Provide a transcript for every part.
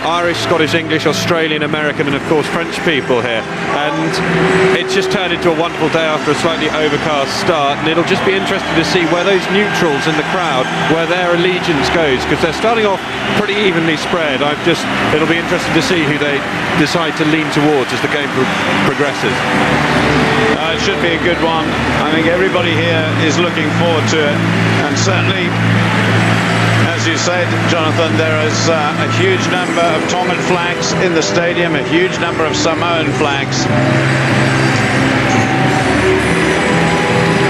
Irish, Scottish, English, Australian, American and of course French people here, and it's just turned into a wonderful day after a slightly overcast start, and it'll just be interesting to see where those neutrals in the crowd, where their allegiance goes, because they're starting off pretty evenly spread. It'll be interesting to see who they decide to lean towards as the game progresses. It should be a good one. I think everybody here is looking forward to it, and certainly, as you said, Jonathan, there is a huge number of Tongan flags in the stadium, a huge number of Samoan flags,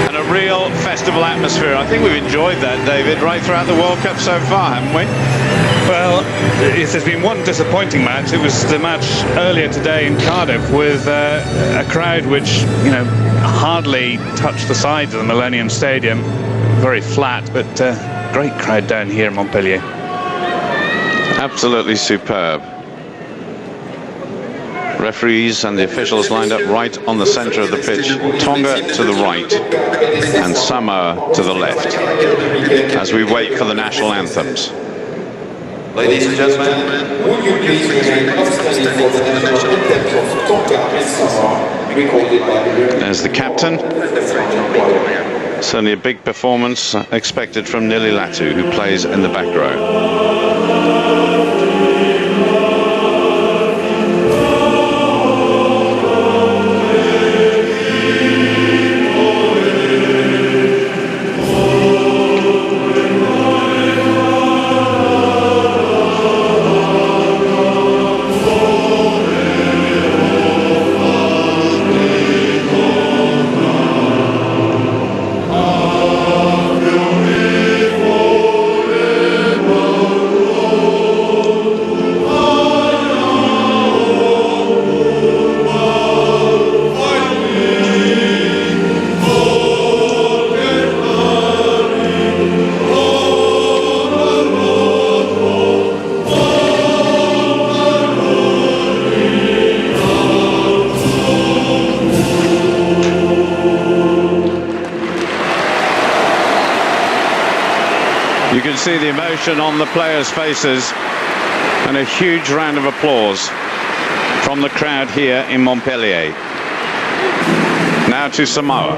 and a real festival atmosphere. I think we've enjoyed that, David, right throughout the World Cup so far, haven't we? Well, if there's been one disappointing match, it was the match earlier today in Cardiff with a crowd which, you know, hardly touched the sides of the Millennium Stadium. Very flat, but great crowd down here in Montpellier. Absolutely superb. Referees and the officials lined up right on the centre of the pitch. Tonga to the right and Samoa to the left as we wait for the national anthems. Ladies and gentlemen, would you please remain standing for the national anthem of Tonga and Samoa, recorded by the... There's the captain. Certainly a big performance expected from Nililatu, who plays in the back row. You can see the emotion on the players' faces and a huge round of applause from the crowd here in Montpellier. Now to Samoa.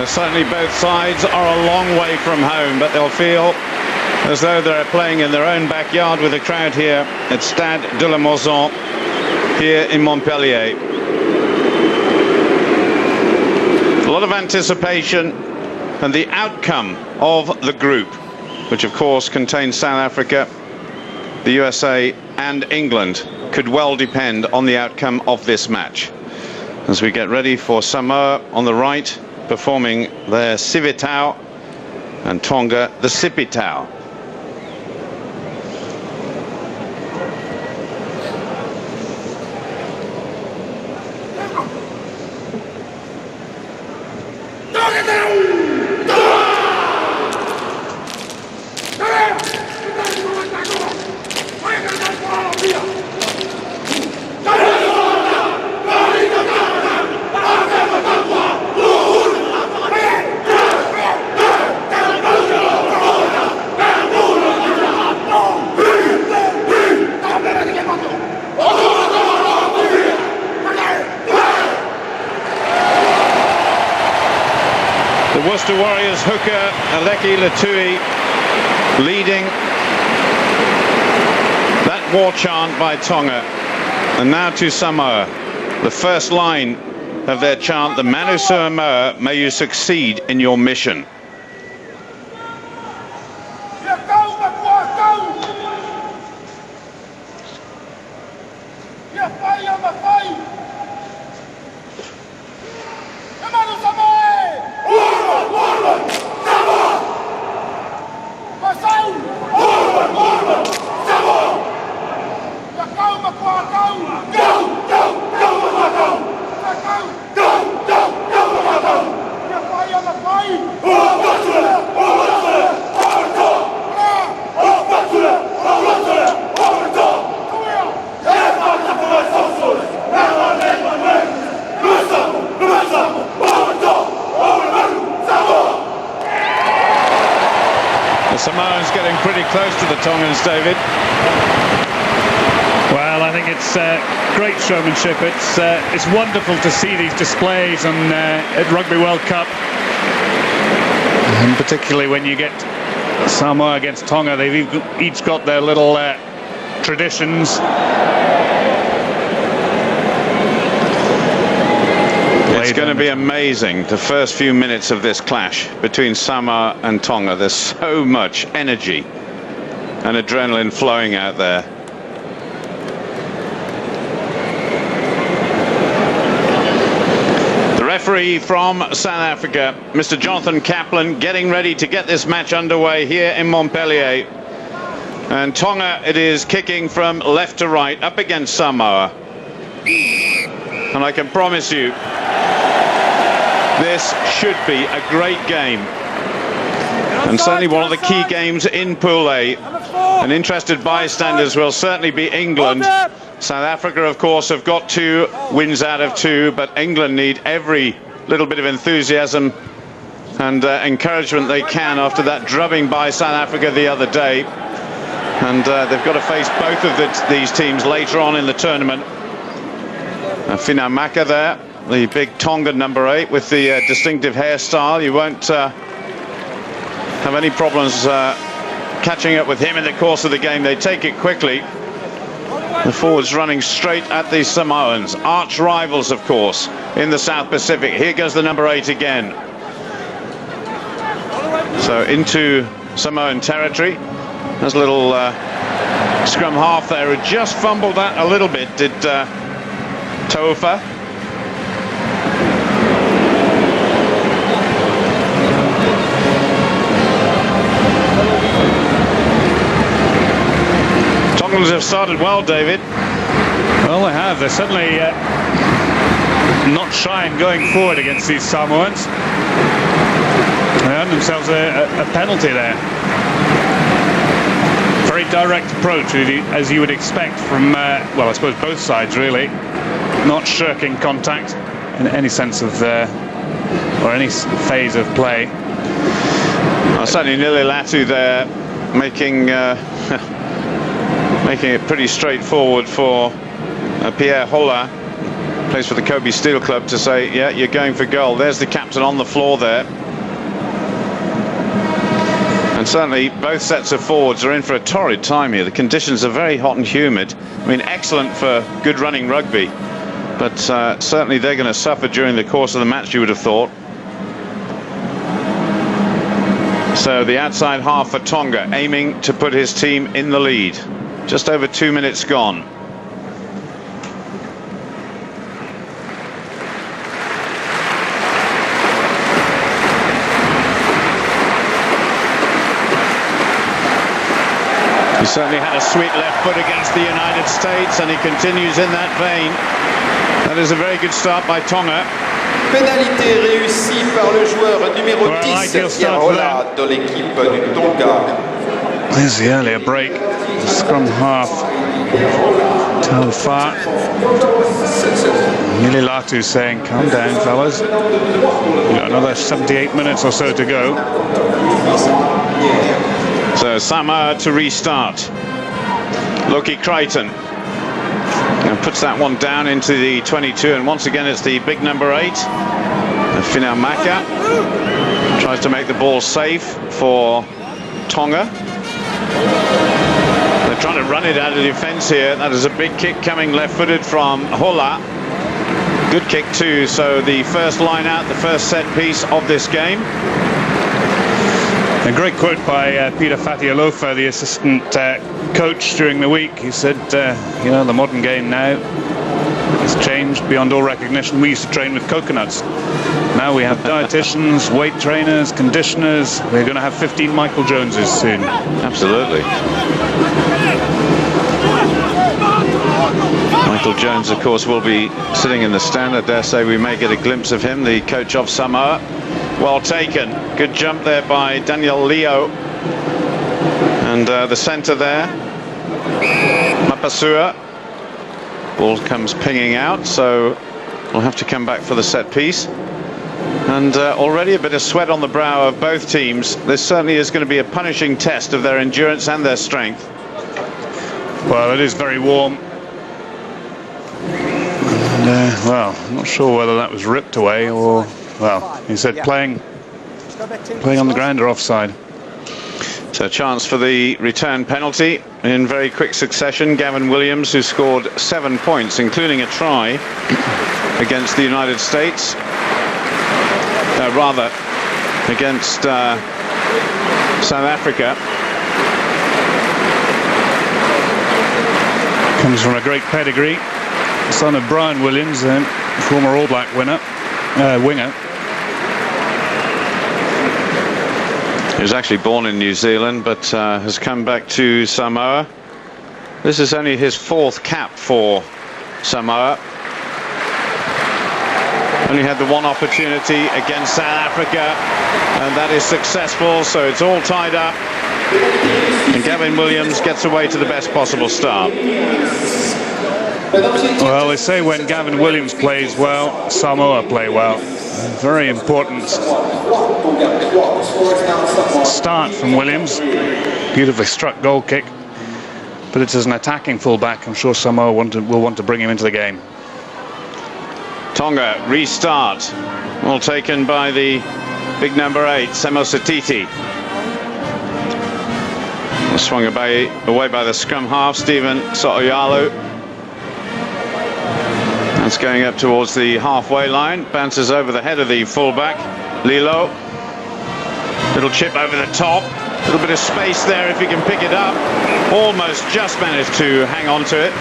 Certainly both sides are a long way from home, but they'll feel as though they're playing in their own backyard with a crowd here at Stade de la Mosson here in Montpellier. A lot of anticipation, and the outcome of the group, which of course contains South Africa, the USA and England, could well depend on the outcome of this match. As we get ready for Samoa on the right, performing their Sivitau, and Tonga the Sipitau. Ulster Warriors hooker Aleki Latui leading that war chant by Tonga. And now to Samoa. The first line of their chant, the Manu Samoa, may you succeed in your mission. The Samoans getting pretty close to the Tongans, David. Well, I think it's great showmanship. It's wonderful to see these displays on at Rugby World Cup, and particularly when you get Samoa against Tonga. They've each got their little traditions. It's going to be amazing, the first few minutes of this clash between Samoa and Tonga. There's so much energy and adrenaline flowing out there. The referee from South Africa, Mr. Jonathan Kaplan, getting ready to get this match underway here in Montpellier. And Tonga, it is kicking from left to right up against Samoa. And I can promise you, this should be a great game, and certainly one of the key games in Pool A. And interested bystanders will certainly be England. South Africa, of course, have got 2 wins out of 2, but England need every little bit of enthusiasm and encouragement they can after that drubbing by South Africa the other day. And they've got to face both of these teams later on in the tournament. Finamaka there, the big Tongan number 8 with the distinctive hairstyle. You won't have any problems catching up with him in the course of the game. They take it quickly. The forwards running straight at the Samoans, arch rivals, of course, in the South Pacific. Here goes the number 8 again. So into Samoan territory. There's a little scrum half there who just fumbled that a little bit, did Tofa. Tongans have started well, David. Well, they have. They're certainly not shy in going forward against these Samoans. They earned themselves a penalty there. Very direct approach, as you would expect from, well, I suppose both sides, really. Not shirking contact in any sense of, or any phase of play. Well, certainly Nililatu there making making it pretty straightforward for Pierre Holla, plays for the Kobe Steel Club, to say, yeah, you're going for goal. There's the captain on the floor there. And certainly both sets of forwards are in for a torrid time here. The conditions are very hot and humid. I mean, excellent for good running rugby, but certainly they're going to suffer during the course of the match, you would have thought. So the outside half for Tonga, aiming to put his team in the lead. Just over 2 minutes gone. He certainly had a sweet left foot against the United States, and he continues in that vein. That is a very good start by Tonga. Pénalité réussie par le joueur numéro 10, Pierre Holla, de l'équipe du Tonga. There's the earlier break. The scrum half. Tofa. Nililatu saying, calm down, fellas. We've got another 78 minutes or so to go. So Samoa to restart. Loki Crichton and puts that one down into the 22, and once again it's the big number 8, Finamaka, Tries to make the ball safe for Tonga. They're trying to run it out of defence here. That is a big kick coming left-footed from Hola. Good kick too. So the first line out, the first set piece of this game. A great quote by Peter Fatialofa, the assistant coach during the week. He said, you know, the modern game now has changed beyond all recognition. We used to train with coconuts. Now we have dietitians, weight trainers, conditioners. We're going to have 15 Michael Joneses soon. Absolutely. Michael Jones, of course, will be sitting in the stand. I dare say we may get a glimpse of him, the coach of Samoa. Well taken. Good jump there by Daniel Leo. And the centre there, Mapasua. Ball comes pinging out, so we'll have to come back for the set piece. And already a bit of sweat on the brow of both teams. This certainly is going to be a punishing test of their endurance and their strength. Well, it is very warm. And, well, I'm not sure whether that was ripped away or, well, he said playing on the ground or offside. So a chance for the return penalty in very quick succession. Gavin Williams, who scored 7 points, including a try against the United States. Rather, against South Africa. Comes from a great pedigree. Son of Brian Williams, former All Black winger. He was actually born in New Zealand, but has come back to Samoa. This is only his 4th cap for Samoa. Only had the one opportunity against South Africa, and that is successful, so it's all tied up. And Gavin Williams gets away to the best possible start. Well, they say when Gavin Williams plays well, Samoa play well. Very important start from Williams. Beautifully struck goal kick. But it's as an attacking fullback. I'm sure Samoa will want to bring him into the game. Tonga restart. Well taken by the big number 8, Semosatiti. Swung away by the scrum half, Stephen So'oyalu. That's going up towards the halfway line. Bounces over the head of the fullback, Lilo. Little chip over the top. A little bit of space there if he can pick it up. Almost just managed to hang on to it.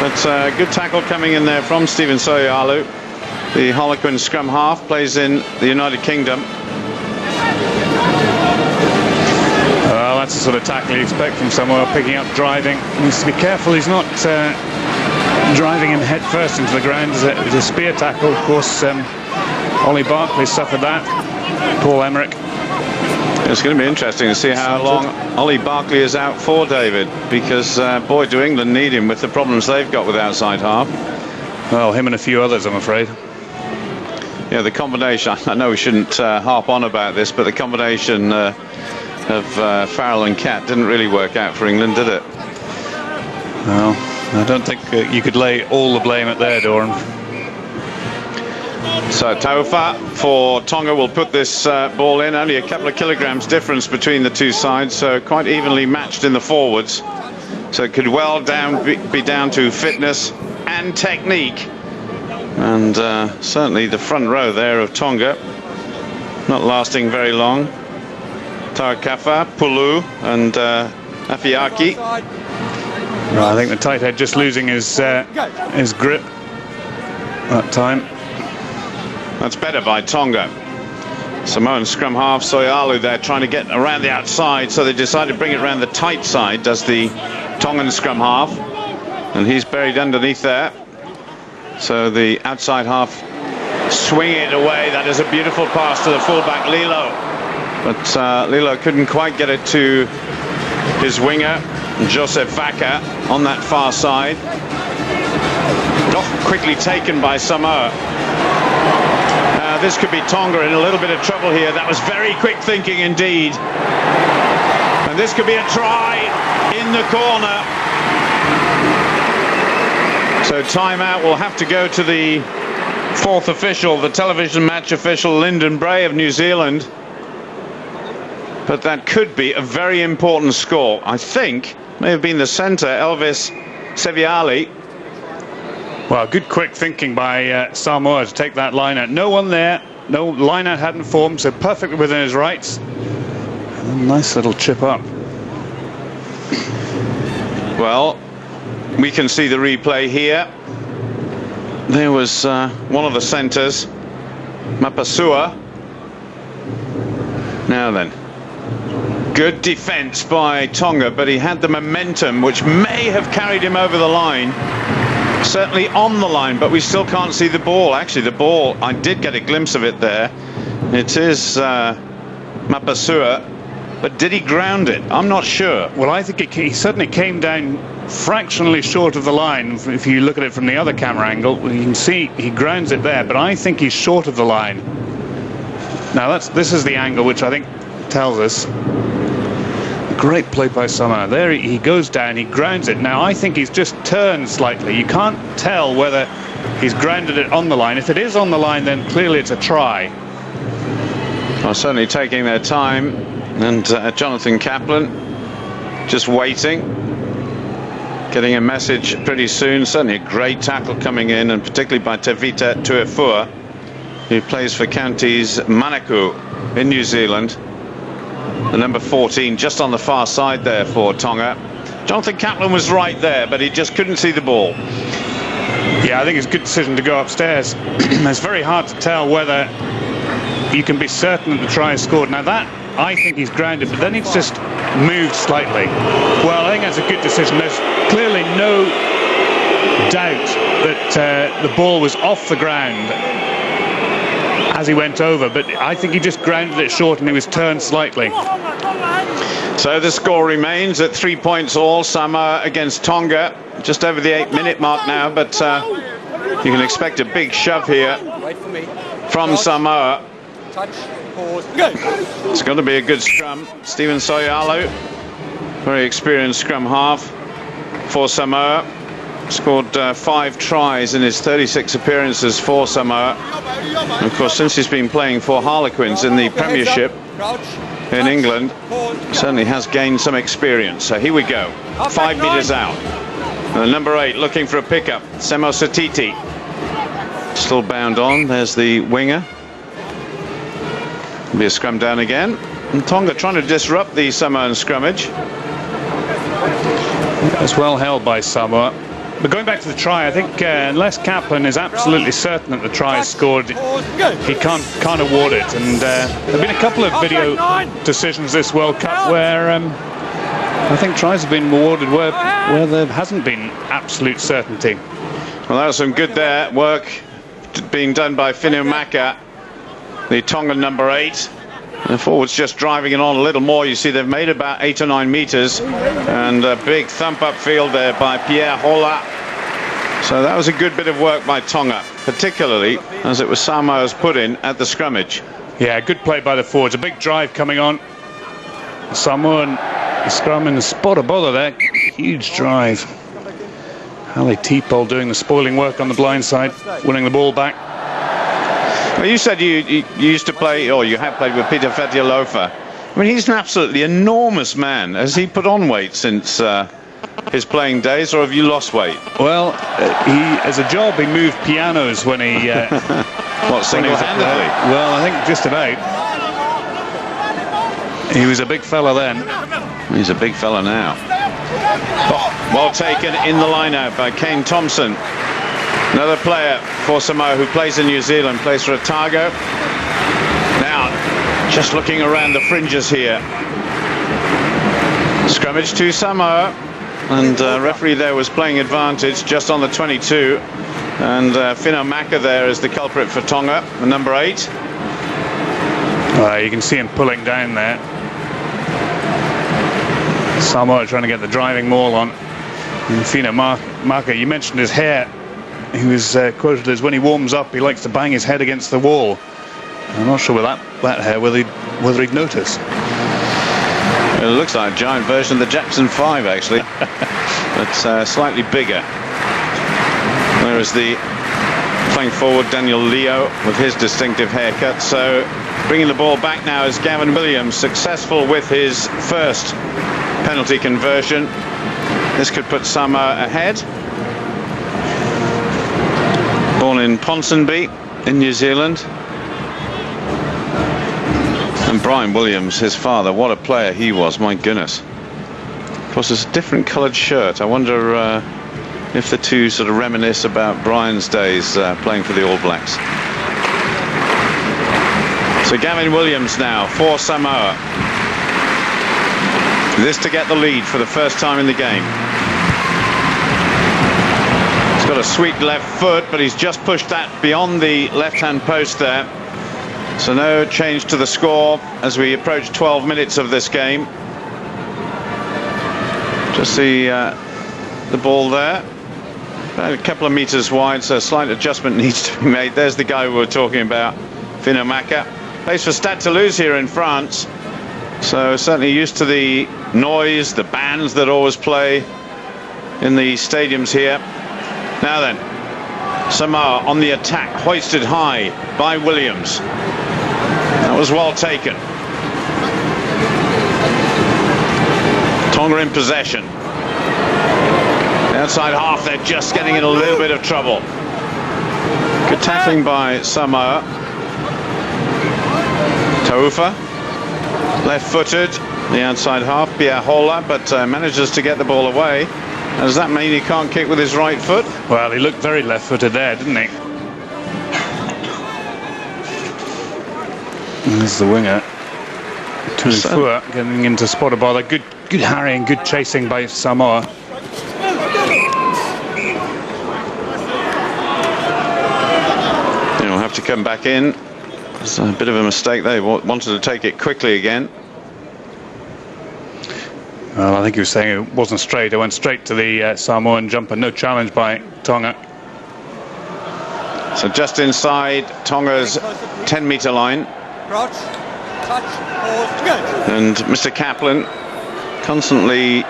But good tackle coming in there from Stephen So'oyalu. The Harlequin scrum half, plays in the United Kingdom. Well, that's the sort of tackle you expect from Samoa, picking up, driving. He needs to be careful he's not driving him head first into the ground. It's a spear tackle. Of course, Ollie Barkley suffered that. Paul Emmerich. It's going to be interesting to see how long Ollie Barkley is out for, David, because boy, do England need him with the problems they've got with outside half. Well, him and a few others, I'm afraid. Yeah, the combination, I know we shouldn't harp on about this, but the combination of Farrell and Cat didn't really work out for England, did it? Well, I don't think you could lay all the blame at their door. So Taufa for Tonga will put this ball in. Only a couple of kilograms difference between the two sides, so quite evenly matched in the forwards. So it could well be down to fitness and technique. And certainly the front row there of Tonga not lasting very long. Tarakafa, Pulu and Afiaki. Well, I think the tight head just losing his grip that time. That's better by Tonga. Samoan scrum half, So'oyalu there trying to get around the outside, so they decided to bring it around the tight side, does the Tongan scrum half. And he's buried underneath there. So the outside half swing it away. That is a beautiful pass to the fullback, Lilo. But Lilo couldn't quite get it to his winger, Joseph Vaca, on that far side. Quickly taken by Samoa. This could be Tonga in a little bit of trouble here. That was very quick thinking indeed. And this could be a try in the corner. So timeout will have to go to the 4th official, the television match official, Lyndon Bray of New Zealand. but that could be a very important score. I think may have been the centre, Elvis Seviali. Well, good quick thinking by Samoa to take that line out. No one there, no line out hadn't formed, so perfectly within his rights. And a nice little chip up. Well, we can see the replay here. There was one of the centres, Mapasua. Now then, good defence by Tonga, but he had the momentum which may have carried him over the line. Certainly on the line, but we still can't see the ball. Actually, the ball, I did get a glimpse of it there. It is Mapasua, but did he ground it? I'm not sure. Well, I think he certainly came down fractionally short of the line. If you look at it from the other camera angle, you can see he grounds it there, but I think he's short of the line. Now this is the angle which I think tells us. Great play by Samoa. There he goes down, he grounds it. Now I think he's just turned slightly. You can't tell whether he's grounded it on the line. If it is on the line, then clearly it's a try. Well, certainly taking their time, and Jonathan Kaplan just waiting, getting a message pretty soon. Certainly a great tackle coming in, and particularly by Tevita Tuefua, who plays for counties Manukau in New Zealand. The number 14 just on the far side there for Tonga. Jonathan Kaplan was right there, but he just couldn't see the ball. Yeah, I think it's a good decision to go upstairs. It's very hard to tell whether you can be certain that the try is scored. Now that, I think he's grounded, but then he's just moved slightly. Well, I think that's a good decision. There's clearly no doubt that the ball was off the ground as he went over, but I think he just grounded it short and he was turned slightly. So the score remains at 3 points all. Samoa against Tonga, just over the 8-minute mark now, but you can expect a big shove here from Samoa. It's going to be a good scrum. Stephen Soyalo, very experienced scrum half for Samoa. Scored 5 tries in his 36 appearances for Samoa. And of course, since he's been playing for Harlequins in the Premiership in England, certainly has gained some experience. So here we go, 5 metres out. And number 8 looking for a pickup, Semo Satiti. Still bound on, there's the winger. Be a scrum down again. And Tonga trying to disrupt the Samoan scrummage. It's well held by Samoa. But going back to the try, I think unless Kaplan is absolutely certain that the try is scored, he can't award it. And there have been a couple of video decisions this World Cup where I think tries have been awarded where there hasn't been absolute certainty. Well, that was some good there work being done by Finumaka, the Tongan number 8. The forwards just driving it on a little more. You see they've made about 8 or 9 metres, and a big thump up field there by Pierre Hola. So that was a good bit of work by Tonga, particularly as it was Samoa's put in at the scrummage. Yeah, good play by the forwards. A big drive coming on. Samoan scrum in the spot of bother there. Huge drive. Ali T-Pole doing the spoiling work on the blind side, winning the ball back. Well, you said you used to play, or you have played with Peter Fetialofa. I mean, he's an absolutely enormous man. Has he put on weight since his playing days, or have you lost weight? Well, as a job, he moved pianos when he... what, single-handedly? Well, I think just about. He was a big fella then. He's a big fella now. Oh, well taken in the line-out by Kane Thompson. Another player for Samoa who plays in New Zealand, plays for Otago. Now, just looking around the fringes here. Scrummage to Samoa, and referee there was playing advantage just on the 22. And Finumaka there is the culprit for Tonga, the number 8. You can see him pulling down there. Samoa trying to get the driving maul on. And Finumaka, you mentioned his hair. He was quoted as, when he warms up, he likes to bang his head against the wall. I'm not sure with that hair whether he'd notice. It looks like a giant version of the Jackson 5, actually, but slightly bigger. There is the playing forward Daniel Leo with his distinctive haircut. So Bringing the ball back now is Gavin Williams, successful with his first penalty conversion. This could put Samoa ahead. Born in Ponsonby in New Zealand. And Brian Williams, his father, what a player he was, my goodness. Of course, it's a different coloured shirt. I wonder if the two sort of reminisce about Brian's days playing for the All Blacks. So Gavin Williams now for Samoa. This to get the lead for the first time in the game. He's got a sweet left foot, but he's just pushed that beyond the left-hand post there. So no change to the score as we approach 12 minutes of this game. Just the ball there. About a couple of meters wide, so a slight adjustment needs to be made. There's the guy we were talking about, Finomaka. Plays for Stade Toulouse here in France. So certainly used to the noise, the bands that always play in the stadiums here. Now then, Samoa on the attack, hoisted high by Williams. That was well taken. Tonga in possession. The outside half, they're just getting in a little bit of trouble. Good tackling by Samoa. Taufa, left-footed, the outside half, Biahola, but manages to get the ball away. Does that mean he can't kick with his right foot? Well, he looked very left-footed there, didn't he? And there's the winger, Tulifua, getting into spot a ball. Good harrying, good chasing by Samoa. He'll have to come back in. It's a bit of a mistake. They wanted to take it quickly again. Well, I think he was saying it wasn't straight. It went straight to the Samoan jumper. No challenge by Tonga. So just inside Tonga's 10-meter line. And Mr. Kaplan constantly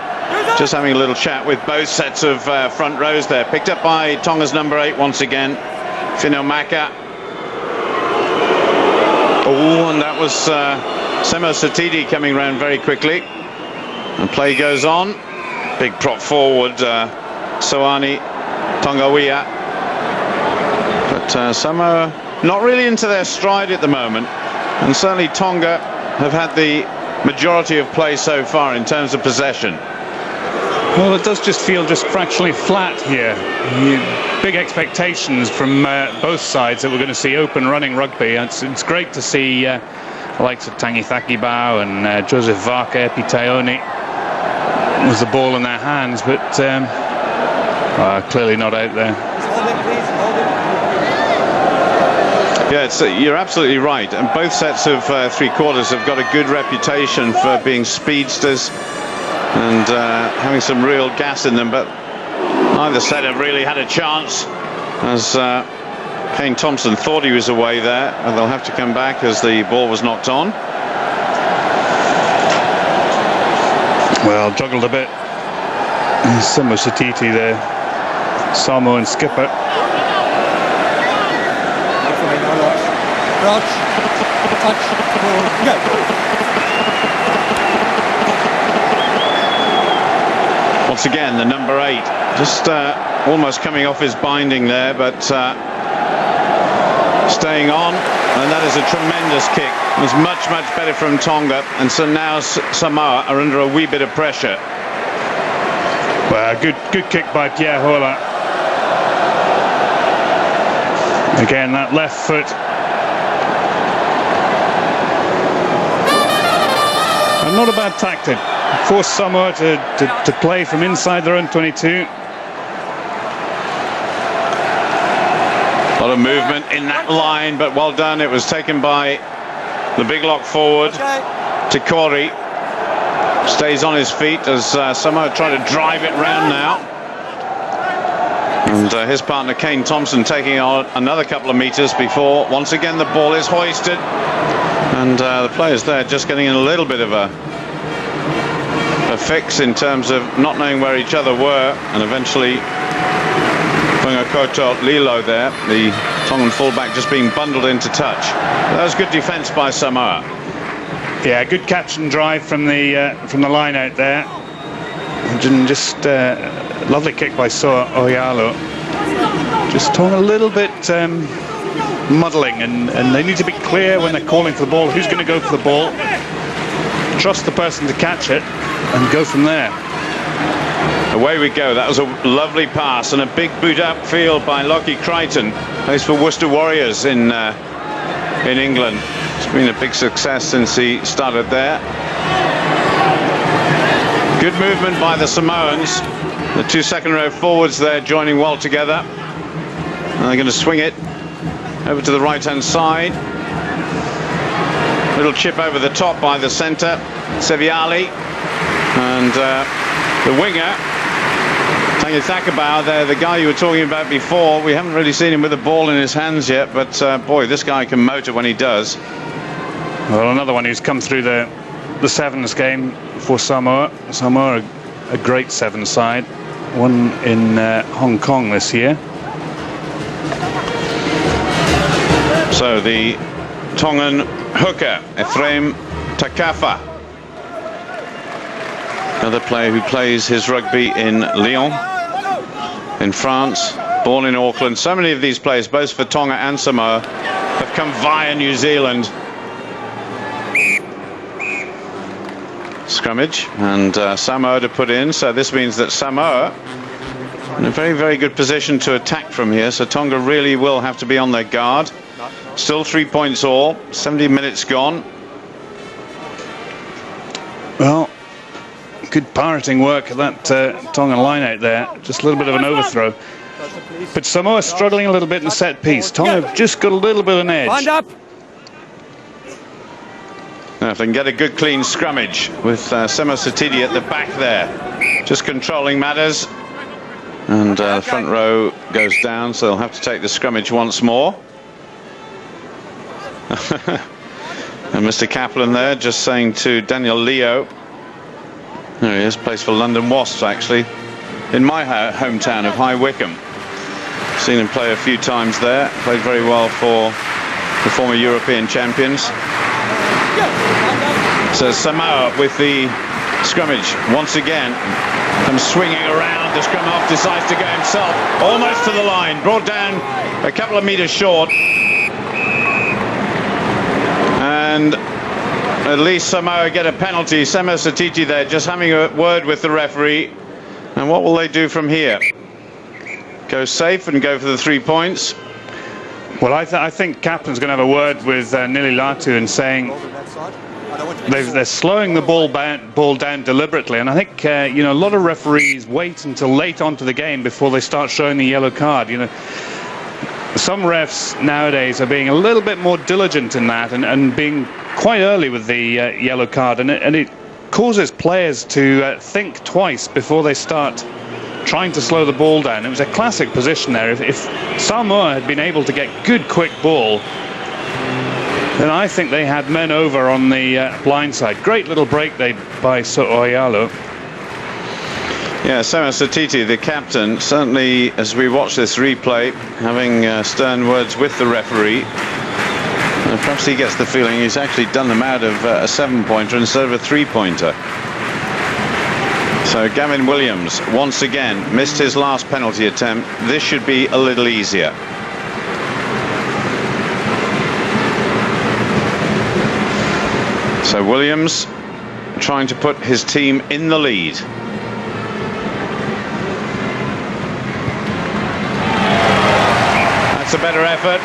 just having a little chat with both sets of front rows there. Picked up by Tonga's number 8 once again, Finomaka. Oh, and that was Semo Satidi coming round very quickly. And play goes on. Big prop forward, Soani, Tongawea. But Samoa not really into their stride at the moment. And certainly Tonga have had the majority of play so far in terms of possession. Well, it does just feel just fractionally flat here. Big expectations from both sides that we're going to see open running rugby. It's great to see the likes of Tangi Thakibau and Joseph Varka, Epitaone with the ball in their hands, but clearly not out there. Yeah, you're absolutely right. And both sets of three-quarters have got a good reputation for being speedsters and having some real gas in them, but neither set have really had a chance, as Kane Thompson thought he was away there, and they'll have to come back as the ball was knocked on. Well, juggled a bit. Semo Satiti, the Samoan skipper. Once again, the number 8 just almost coming off his binding there, but staying on, and that is a tremendous kick. It was much better from Tonga, and so now Samoa are under a wee bit of pressure. Well, good kick by Biahola. Again, that left foot. And not a bad tactic. Forced Samoa to play from inside their own 22. A lot of movement in that line, but well done. It was taken by the big lock forward, Tikori. Stays on his feet as Samoa try to drive it round now. And his partner Kane Thompson taking on another couple of meters before once again the ball is hoisted. And the players there just getting in a little bit of a fix in terms of not knowing where each other were, and eventually Pungakoto Lilo there, the Tongan fullback, just being bundled into touch. That was good defence by Samoa. Yeah, good catch and drive from the line out there. And just lovely kick by Oyalo. Just Tonga a little bit muddling, and they need to be clear when they're calling for the ball. Who's going to go for the ball? Trust the person to catch it and go from there. Away we go. That was a lovely pass and a big boot upfield by Lockie Crichton. Plays for Worcester Warriors in England. It's been a big success since he started there. Good movement by the Samoans. The two second row forwards there joining well together. And they're going to swing it over to the right hand side. Little chip over the top by the centre, Seviali, and the winger Tangithakabau there, the guy you were talking about before. We haven't really seen him with a ball in his hands yet, but boy, this guy can motor when he does. Well, another one who's come through the sevens game for Samoa. Samoa, a great sevens side, won in Hong Kong this year. So the Tongan hooker, Ephraim Takafa, another player who plays his rugby in Lyon, in France, born in Auckland. So many of these players, both for Tonga and Samoa, have come via New Zealand. Scrummage, and Samoa to put in, so this means that Samoa in a very, very good position to attack from here, so Tonga really will have to be on their guard. Still 3 points all, 70 minutes gone. Well, good pirating work at that Tongan line out there. Just a little bit of an overthrow. But Samoa struggling a little bit in the set piece. Tonga have just got a little bit of an edge. Now if they can get a good clean scrummage with Semo Satidi at the back there, just controlling matters. And the front row goes down, so they'll have to take the scrummage once more. And Mr. Kaplan there just saying to Daniel Leo, there he is, plays for London Wasps actually, in my hometown of High Wycombe. Seen him play a few times there, played very well for the former European champions. So Samoa with the scrummage once again, comes swinging around, the scrum half decides to go himself, almost to the line, brought down a couple of metres short. And at least Samoa get a penalty. Semo Satiti there just having a word with the referee. And what will they do from here? Go safe and go for the 3 points? Well, I think Kaplan's going to have a word with Nili Latu and saying they're slowing the ball down deliberately. And I think you know, a lot of referees wait until late onto the game before they start showing the yellow card. You know, some refs nowadays are being a little bit more diligent in that and being quite early with the yellow card, and it causes players to think twice before they start trying to slow the ball down. It was a classic position there. If Samoa had been able to get good quick ball, then I think they had men over on the blind side. Great little break by Oyalo. Yeah, Semo Satiti, the captain, certainly as we watch this replay, having stern words with the referee. Perhaps he gets the feeling he's actually done them out of a 7-pointer instead of a 3-pointer. So Gavin Williams once again missed his last penalty attempt. This should be a little easier. So Williams trying to put his team in the lead. That's a better effort.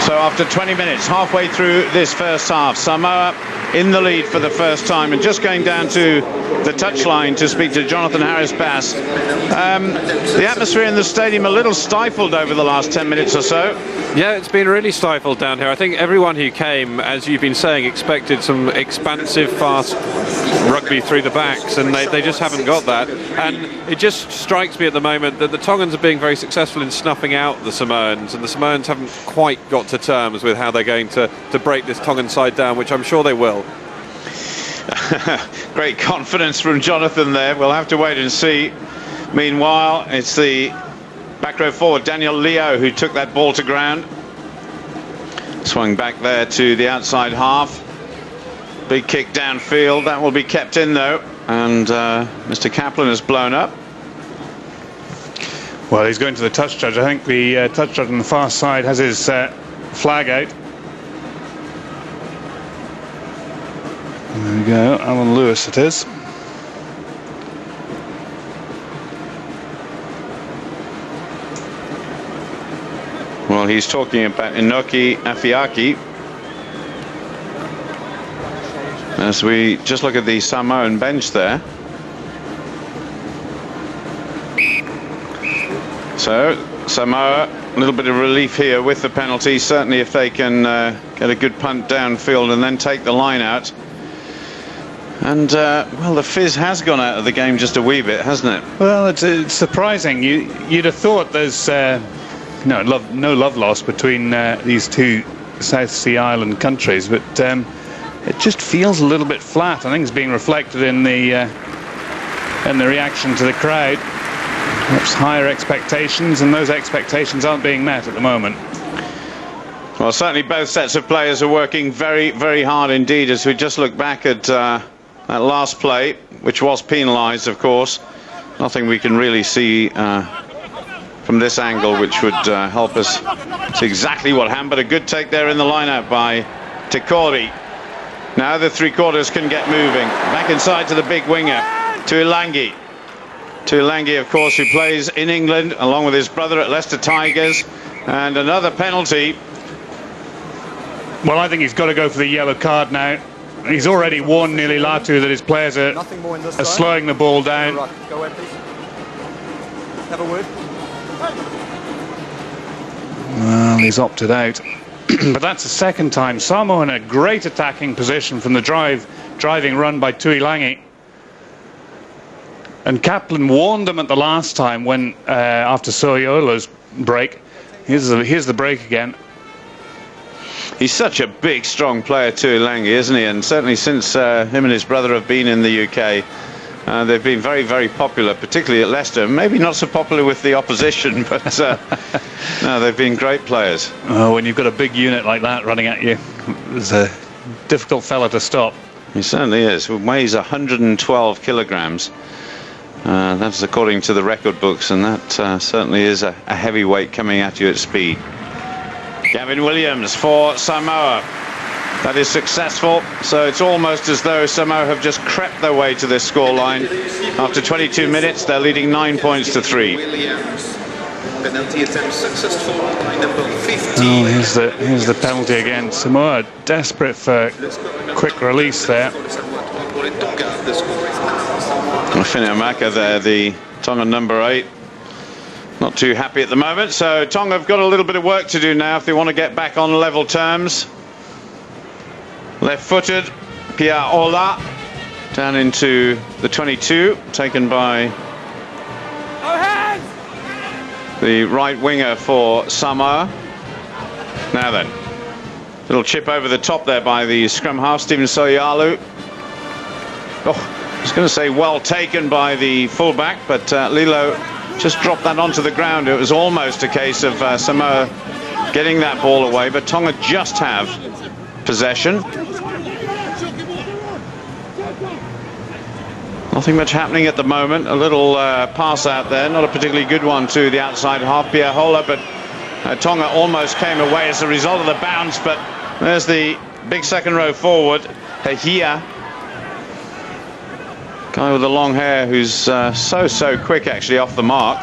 So after 20 minutes, halfway through this first half, Samoa in the lead for the first time, and just going down to the touchline to speak to Jonathan Harris-Bass. The atmosphere in the stadium a little stifled over the last 10 minutes or so. Yeah, it's been really stifled down here. I think everyone who came, as you've been saying, expected some expansive, fast rugby through the backs, and they just haven't got that. And it just strikes me at the moment that the Tongans are being very successful in snuffing out the Samoans, and the Samoans haven't quite got to terms with how they're going to break this Tongan side down, which I'm sure they will. Great confidence from Jonathan there. We'll have to wait and see. Meanwhile, it's the Back row forward, Daniel Leo, who took that ball to ground. Swung back there to the outside half. Big kick downfield. That will be kept in, though. And Mr. Kaplan has blown up. Well, he's going to the touch judge. I think the touch judge on the far side has his flag out. There we go, Alan Lewis it is. Well, he's talking about Inoki Afiaki. As we just look at the Samoan bench there. So Samoa, a little bit of relief here with the penalty. Certainly if they can get a good punt downfield and then take the line out. And well, the fizz has gone out of the game just a wee bit, hasn't it? Well, it's surprising. You'd have thought there's no love lost between these two South Sea Island countries, but it just feels a little bit flat. I think it's being reflected in the reaction to the crowd. Perhaps higher expectations, and those expectations aren't being met at the moment. Well, certainly both sets of players are working very, very hard indeed. As we just look back at that last play, which was penalised, of course. Nothing we can really see from this angle which would help us see exactly what happened, but a good take there in the line-out by Tekori. Now the three-quarters can get moving. Back inside to the big winger, Tuilangi. Tuilangi, of course, who plays in England along with his brother at Leicester Tigers. And another penalty. Well, I think he's got to go for the yellow card now. He's already warned nearly Latu that his players are slowing the ball down. Go ahead, please. Have a word. Well, he's opted out. But that's the second time. Samoa in a great attacking position from the driving run by Tuilangi. And Kaplan warned them at the last time when, after Soyolo's break. Here's the break again. He's such a big, strong player, Tuilangi, isn't he? And certainly since him and his brother have been in the UK, they've been very, very popular, particularly at Leicester. Maybe not so popular with the opposition, but no, they've been great players. Oh, when you've got a big unit like that running at you, it's a difficult fella to stop. He certainly is. He weighs 112 kilograms. That's according to the record books, and that certainly is a heavyweight coming at you at speed. Gavin Williams for Samoa. That is successful, so it's almost as though Samoa have just crept their way to this scoreline. After 22 minutes, they're leading 9 points to 3. Penalty attempt successful by number 15. Oh, here's the penalty again. Samoa desperate for quick release there. Finuamaka there, the Tonga number 8. Not too happy at the moment, so Tonga have got a little bit of work to do now if they want to get back on level terms. Left-footed, Pia Ola down into the 22, taken by the right winger for Samoa. Now then, little chip over the top there by the scrum half, Stephen Soyalu. Oh, I was going to say well taken by the fullback, but Lilo just dropped that onto the ground. It was almost a case of Samoa getting that ball away, but Tonga just have possession. Nothing much happening at the moment. A little pass out there, not a particularly good one to the outside half, Pia Hola, but Tonga almost came away as a result of the bounce. But there's the big second row forward, Hehia. Guy with the long hair who's so quick actually off the mark.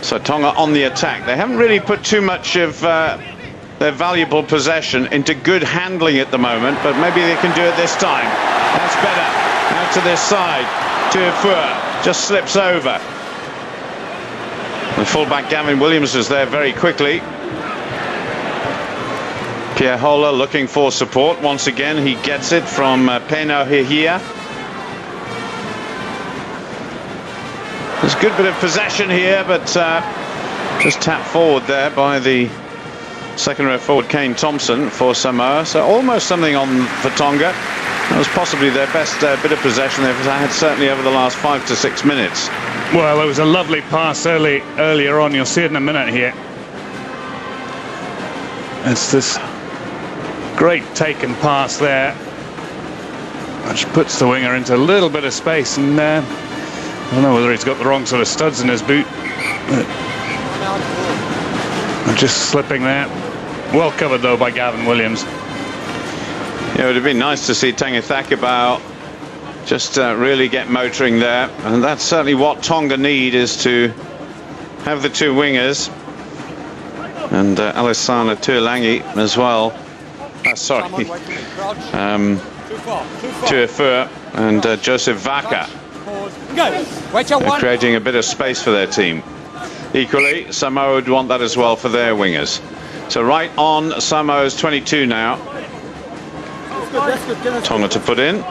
So Tonga on the attack. They haven't really put too much of their valuable possession into good handling at the moment, but maybe they can do it this time. That's better. Out to this side. Tuifua just slips over. The fullback Gavin Williams is there very quickly. Pia Hola looking for support once again. He gets it from Peno Hehia. There's a good bit of possession here, but just tapped forward there by the second row forward Kane Thompson for Samoa. So almost something on for Tonga. That was possibly their best bit of possession they've had, certainly over the last 5 to 6 minutes. Well, it was a lovely pass earlier on. You'll see it in a minute here. It's this great taken pass there, which puts the winger into a little bit of space, and I don't know whether he's got the wrong sort of studs in his boot. Just slipping there. Well covered though by Gavin Williams. Yeah, it would have been nice to see Tangithakabau just really get motoring there, and that's certainly what Tonga need, is to have the two wingers, and Alessandro Tuilangi as well. Sorry, Tuifua and Joseph Vaka. They're creating a bit of space for their team. Equally, Samoa would want that as well for their wingers. So right on Samoa's 22 now. Tonga to put in.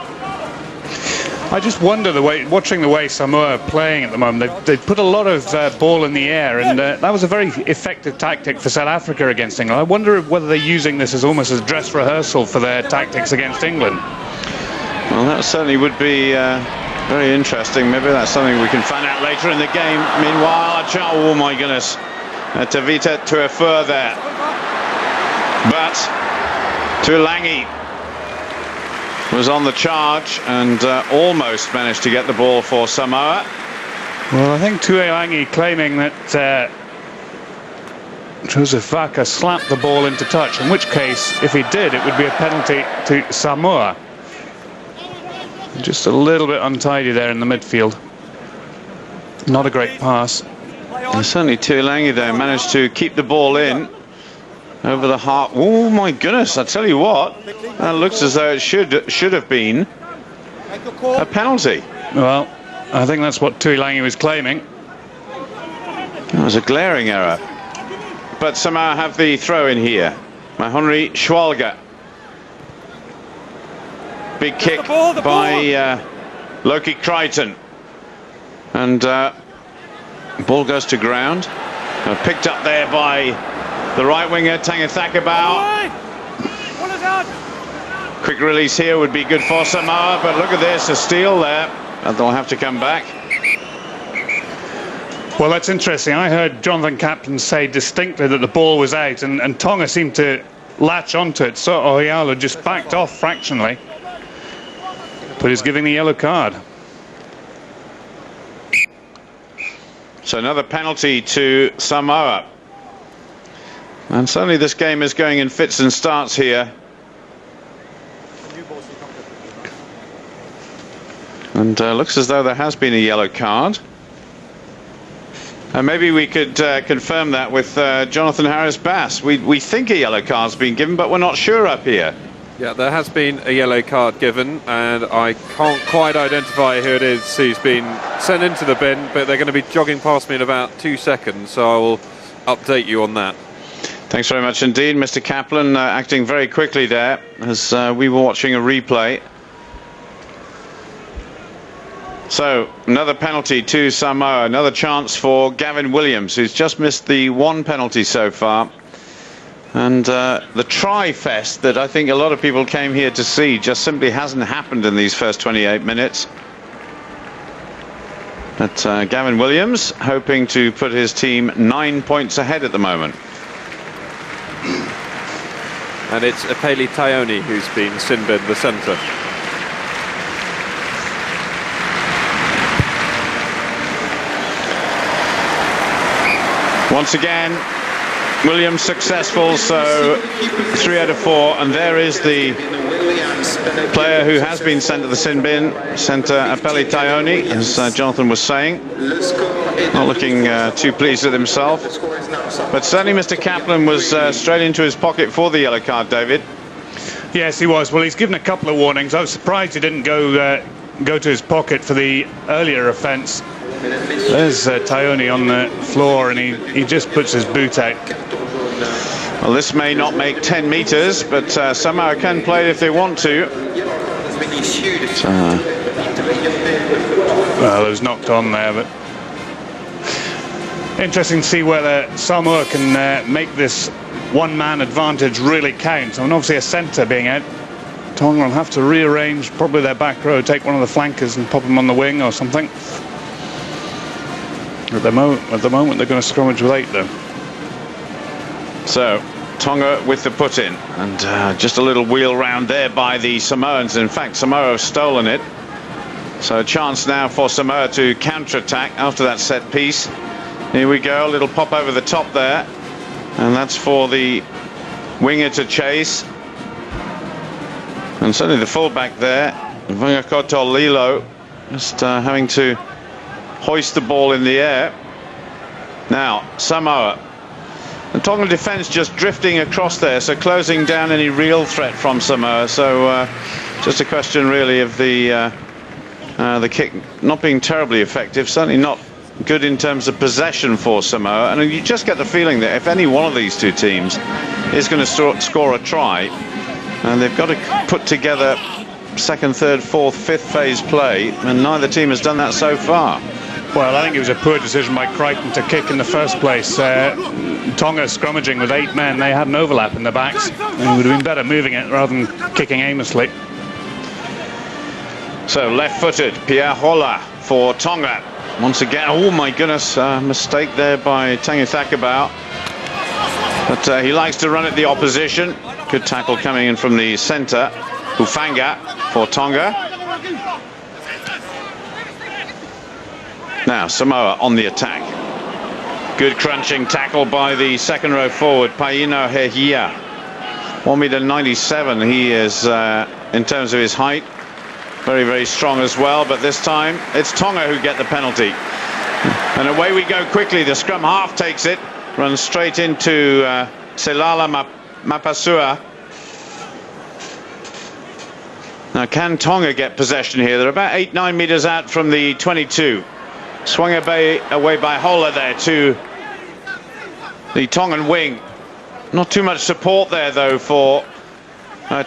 I just wonder, watching the way Samoa are playing at the moment, they put a lot of ball in the air, and that was a very effective tactic for South Africa against England. I wonder whether they're using this as almost as dress rehearsal for their tactics against England. Well, that certainly would be very interesting. Maybe that's something we can find out later in the game. Meanwhile, oh my goodness, Tavita Tuifua there, but Tuilangi was on the charge and almost managed to get the ball for Samoa. Well, I think Tuilangi claiming that Joseph Vaka slapped the ball into touch, in which case, if he did, it would be a penalty to Samoa. Just a little bit untidy there in the midfield. Not a great pass. And certainly Tuilangi there managed to keep the ball in over the heart. Oh my goodness, I tell you what, that looks as though it should have been a penalty. Well, I think that's what Tuilangi was claiming. It was a glaring error. But Samoa have the throw in here. Mahonri Schwalga. Big kick by Loki Crichton. And ball goes to ground. Picked up there by the right winger, Tangithakabau. Quick release here would be good for Samoa, but look at this, a steal there, and they'll have to come back. Well, that's interesting. I heard Jonathan Kaplan say distinctly that the ball was out, and Tonga seemed to latch onto it. So Ohiala just backed off fractionally, but he's giving the yellow card. So another penalty to Samoa. And certainly this game is going in fits and starts here. And looks as though there has been a yellow card. And maybe we could confirm that with Jonathan Harris-Bass. We think a yellow card's been given, but we're not sure up here. Yeah, there has been a yellow card given, and I can't quite identify who it is who's been sent into the bin, but they're going to be jogging past me in about 2 seconds, so I will update you on that. Thanks very much indeed, Mr. Kaplan, acting very quickly there as we were watching a replay. So, another penalty to Samoa, another chance for Gavin Williams, who's just missed the one penalty so far. And the try-fest that I think a lot of people came here to see just simply hasn't happened in these first 28 minutes. But Gavin Williams hoping to put his team 9 points ahead at the moment. And it's Apeli Taioni who's been sin-binned the centre. Once again, Williams successful, so 3 out of 4, and there is the player who has been sent to the sin bin, centre Apeli Taioni, as Jonathan was saying. Not looking too pleased with himself. But certainly Mr. Kaplan was straight into his pocket for the yellow card, David. Yes, he was. Well, he's given a couple of warnings. I was surprised he didn't go to his pocket for the earlier offence. There's Taioni on the floor, and he just puts his boot out. Well, this may not make 10 metres, but Samoa can play if they want to. Well, it was knocked on there, but interesting to see whether Samoa can make this one-man advantage really count. I mean, obviously a centre being out Tonga will have to rearrange probably their back row, take one of the flankers and pop them on the wing or something. At the moment they're going to scrummage with 8 though. So Tonga with the put in, and just a little wheel round there by the Samoans. In fact, Samoa have stolen it. So a chance now for Samoa to counter-attack after that set piece. Here we go, a little pop over the top there, and that's for the winger to chase. And certainly the fullback there, Vangakoto Lilo, just having to hoist the ball in the air. Now Samoa, the Tongan defence just drifting across there, so closing down any real threat from Samoa. So just a question really of the kick not being terribly effective, certainly not good in terms of possession for Samoa. And you just get the feeling that if any one of these two teams is going to score a try, and they've got to put together second, third, fourth, fifth phase play, and neither team has done that so far. Well, I think it was a poor decision by Crichton to kick in the first place. Tonga scrummaging with 8 men, they had an overlap in the backs, and it would have been better moving it rather than kicking aimlessly. So left-footed, Pierre Hola for Tonga. Once again, oh my goodness, mistake there by Tangi Thakabau. But he likes to run at the opposition. Good tackle coming in from the centre. Hufanga for Tonga. Now Samoa on the attack. Good crunching tackle by the second row forward, Paino Hehia. 1.97 he is in terms of his height. Very, very strong as well, but this time it's Tonga who get the penalty. And away we go quickly. The scrum half takes it, runs straight into Selala Mapasua. Now can Tonga get possession here? They're about 8-9 metres out from the 22. Swung away by Hola there to the Tongan wing. Not too much support there though for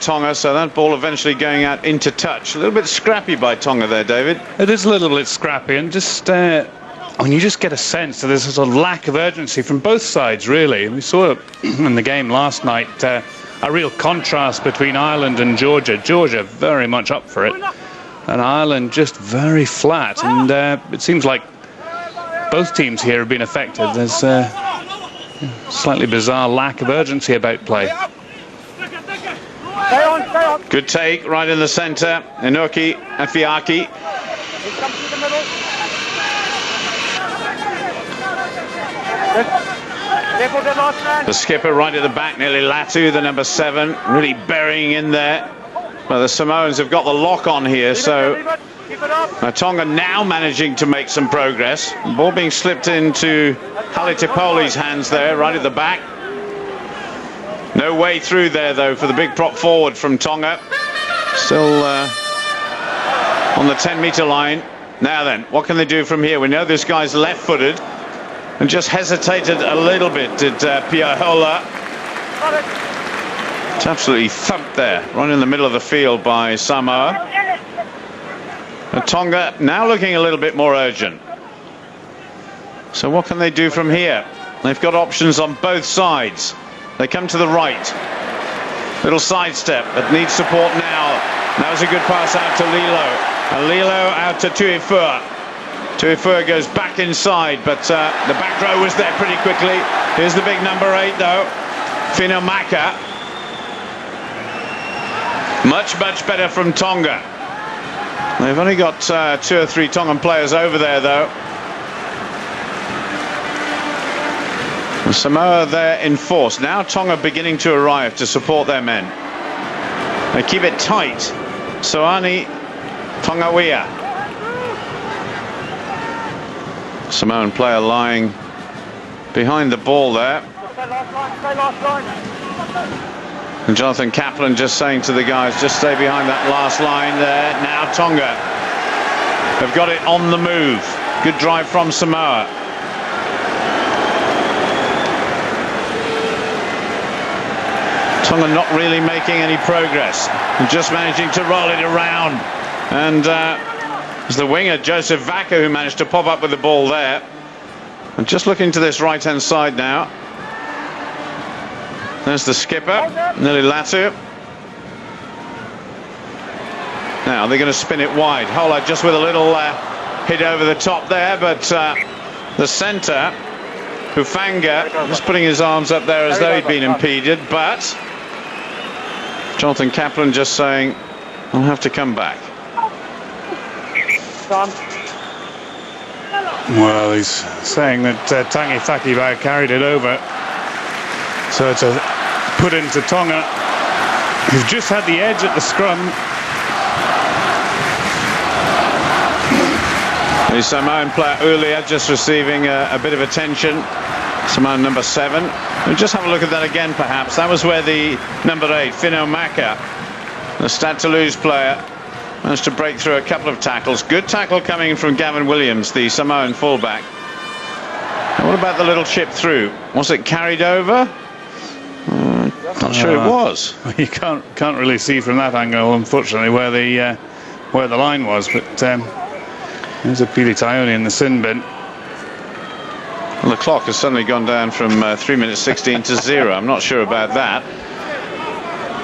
Tonga, so that ball eventually going out into touch. A little bit scrappy by Tonga there, David. It is a little bit scrappy, and just when you just get a sense that there's a sort of lack of urgency from both sides, really. We saw it in the game last night, a real contrast between Ireland and Georgia. Georgia very much up for it, and Ireland just very flat. And it seems like both teams here have been affected. There's a slightly bizarre lack of urgency about play. Good take right in the centre. Inoki Afiaki. The skipper right at the back, nearly Latu, the number 7, really burying in there. Well, the Samoans have got the lock on here, so Tonga now managing to make some progress. The ball being slipped into Halitipoli's hands there, right at the back. No way through there though for the big prop forward from Tonga. Still on the 10-metre line. Now then, what can they do from here? We know this guy's left-footed and just hesitated a little bit, did Pierre Hola. It's absolutely thumped there, right in the middle of the field by Samoa. And Tonga now looking a little bit more urgent. So what can they do from here? They've got options on both sides. They come to the right. Little sidestep, but needs support now. That was a good pass out to Lilo. And Lilo out to Tuifua. Tuifua goes back inside, but the back row was there pretty quickly. Here's the big number 8 though, Finomaka. Much, much better from Tonga. They've only got 2 or 3 Tongan players over there though. Samoa there in force. Now Tonga beginning to arrive to support their men. They keep it tight. Soani Tongawea. Samoan player lying behind the ball there. And Jonathan Kaplan just saying to the guys, just stay behind that last line there. Now Tonga have got it on the move. Good drive from Samoa. Tonga not really making any progress, just managing to roll it around. And it's the winger Joseph Vaca who managed to pop up with the ball there. And just looking to this right hand side now. There's the skipper, Nili Latu. Now they're going to spin it wide. Hola just with a little hit over the top there, but the centre, Hufanga, just putting his arms up there as though he'd been impeded, but Jonathan Kaplan just saying, I'll have to come back. Well, he's saying that Tangi Thakiva carried it over. So it's a put into Tonga, who've just had the edge at the scrum. The Samoan player Ulia just receiving a bit of attention. Samoan number 7. We'll just have a look at that again, perhaps. That was where the number 8, Fino Maka, the Stade Toulouse player, managed to break through a couple of tackles. Good tackle coming from Gavin Williams, the Samoan fullback. And what about the little chip through? Was it carried over? Not sure it was. You can't really see from that angle, unfortunately, where the line was. But there's a Pili Taioni in the sin bin. Well, the clock has suddenly gone down from 3 minutes 16 to 0. I'm not sure about that,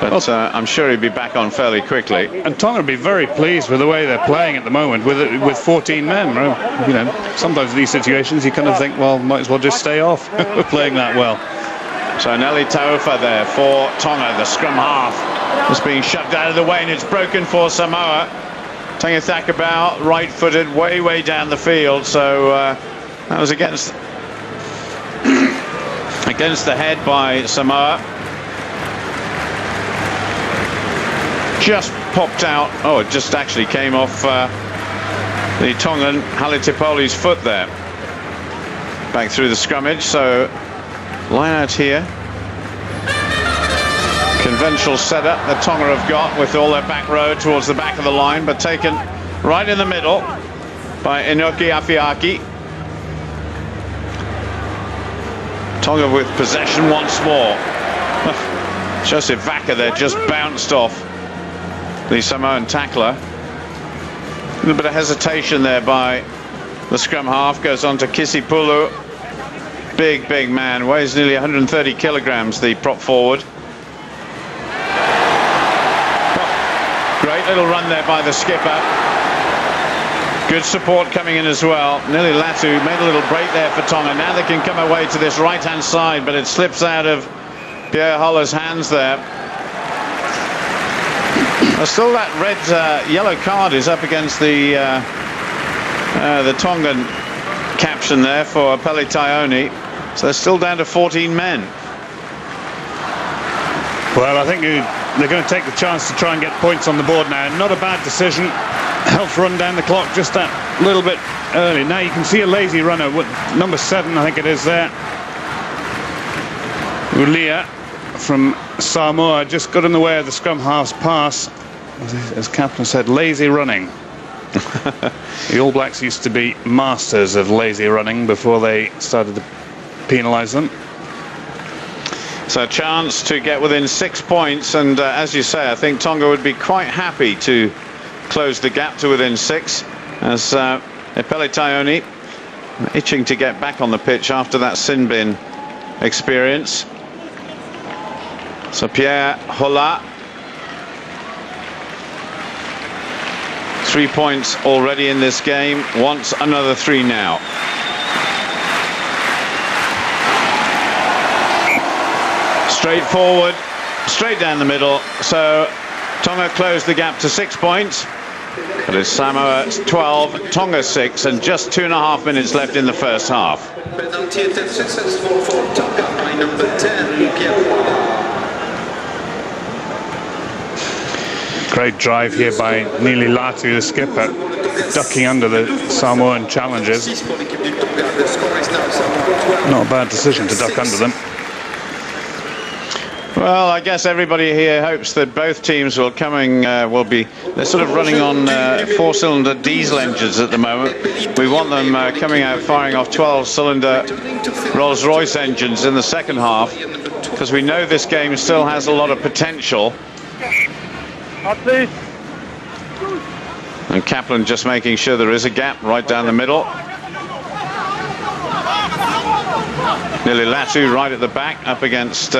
but I'm sure he'd be back on fairly quickly. And Tonga would be very pleased with the way they're playing at the moment, with 14 men. You know, sometimes in these situations you kind of think, well, might as well just stay off. We're playing that well. So Nelly Taufa there for Tonga, the scrum half, is being shoved out of the way, and it's broken for Samoa. Tangi Thakiva, right-footed, way down the field, so that was against the head by Samoa. Just popped out. Oh, it just actually came off the Tongan Halitipoli's foot there. Back through the scrummage, so line out here. Conventional setup that Tonga have got with all their back row towards the back of the line, but taken right in the middle by Inoki Afiaki. Tonga with possession once more. Joseph Vaca there just bounced off the Samoan tackler. A little bit of hesitation there by the scrum half. Goes on to Kisipulu. Big man, weighs nearly 130 kilograms, the prop forward. Great little run there by the skipper. Good support coming in as well. Nili Latu made a little break there for Tonga. Now they can come away to this right-hand side, but it slips out of Pierre Holler's hands there. Still that red yellow card is up against the Tongan caption there for Pili Taioni. So they're still down to 14 men. Well, I think they're going to take the chance to try and get points on the board now. Not a bad decision. Helps run down the clock just that little bit early. Now you can see a lazy runner with number 7, I think it is there. Ulia from Samoa just got in the way of the scrum half's pass. As Kaplan said, lazy running. The All Blacks used to be masters of lazy running before they started to penalise them. So a chance to get within 6 points, and as you say, I think Tonga would be quite happy to close the gap to within 6, as Pili Taioni itching to get back on the pitch after that sin bin experience. So Pierre Hola, 3 points already in this game, wants another 3 now. Straight forward, straight down the middle. So Tonga closed the gap to 6 points, but it's Samoa 12, Tonga 6, and just 2.5 minutes left in the first half. Penalty attempt successful for Tonga by number 10, Pierre. Great drive here by Nili Latu, the skipper, ducking under the Samoan challengers. Not a bad decision to duck under them. Well, I guess everybody here hopes that both teams will be. They're sort of running on 4-cylinder diesel engines at the moment. We want them coming out firing off 12-cylinder Rolls-Royce engines in the second half, because we know this game still has a lot of potential. And Kaplan just making sure there is a gap right down the middle. Nili Latu right at the back up against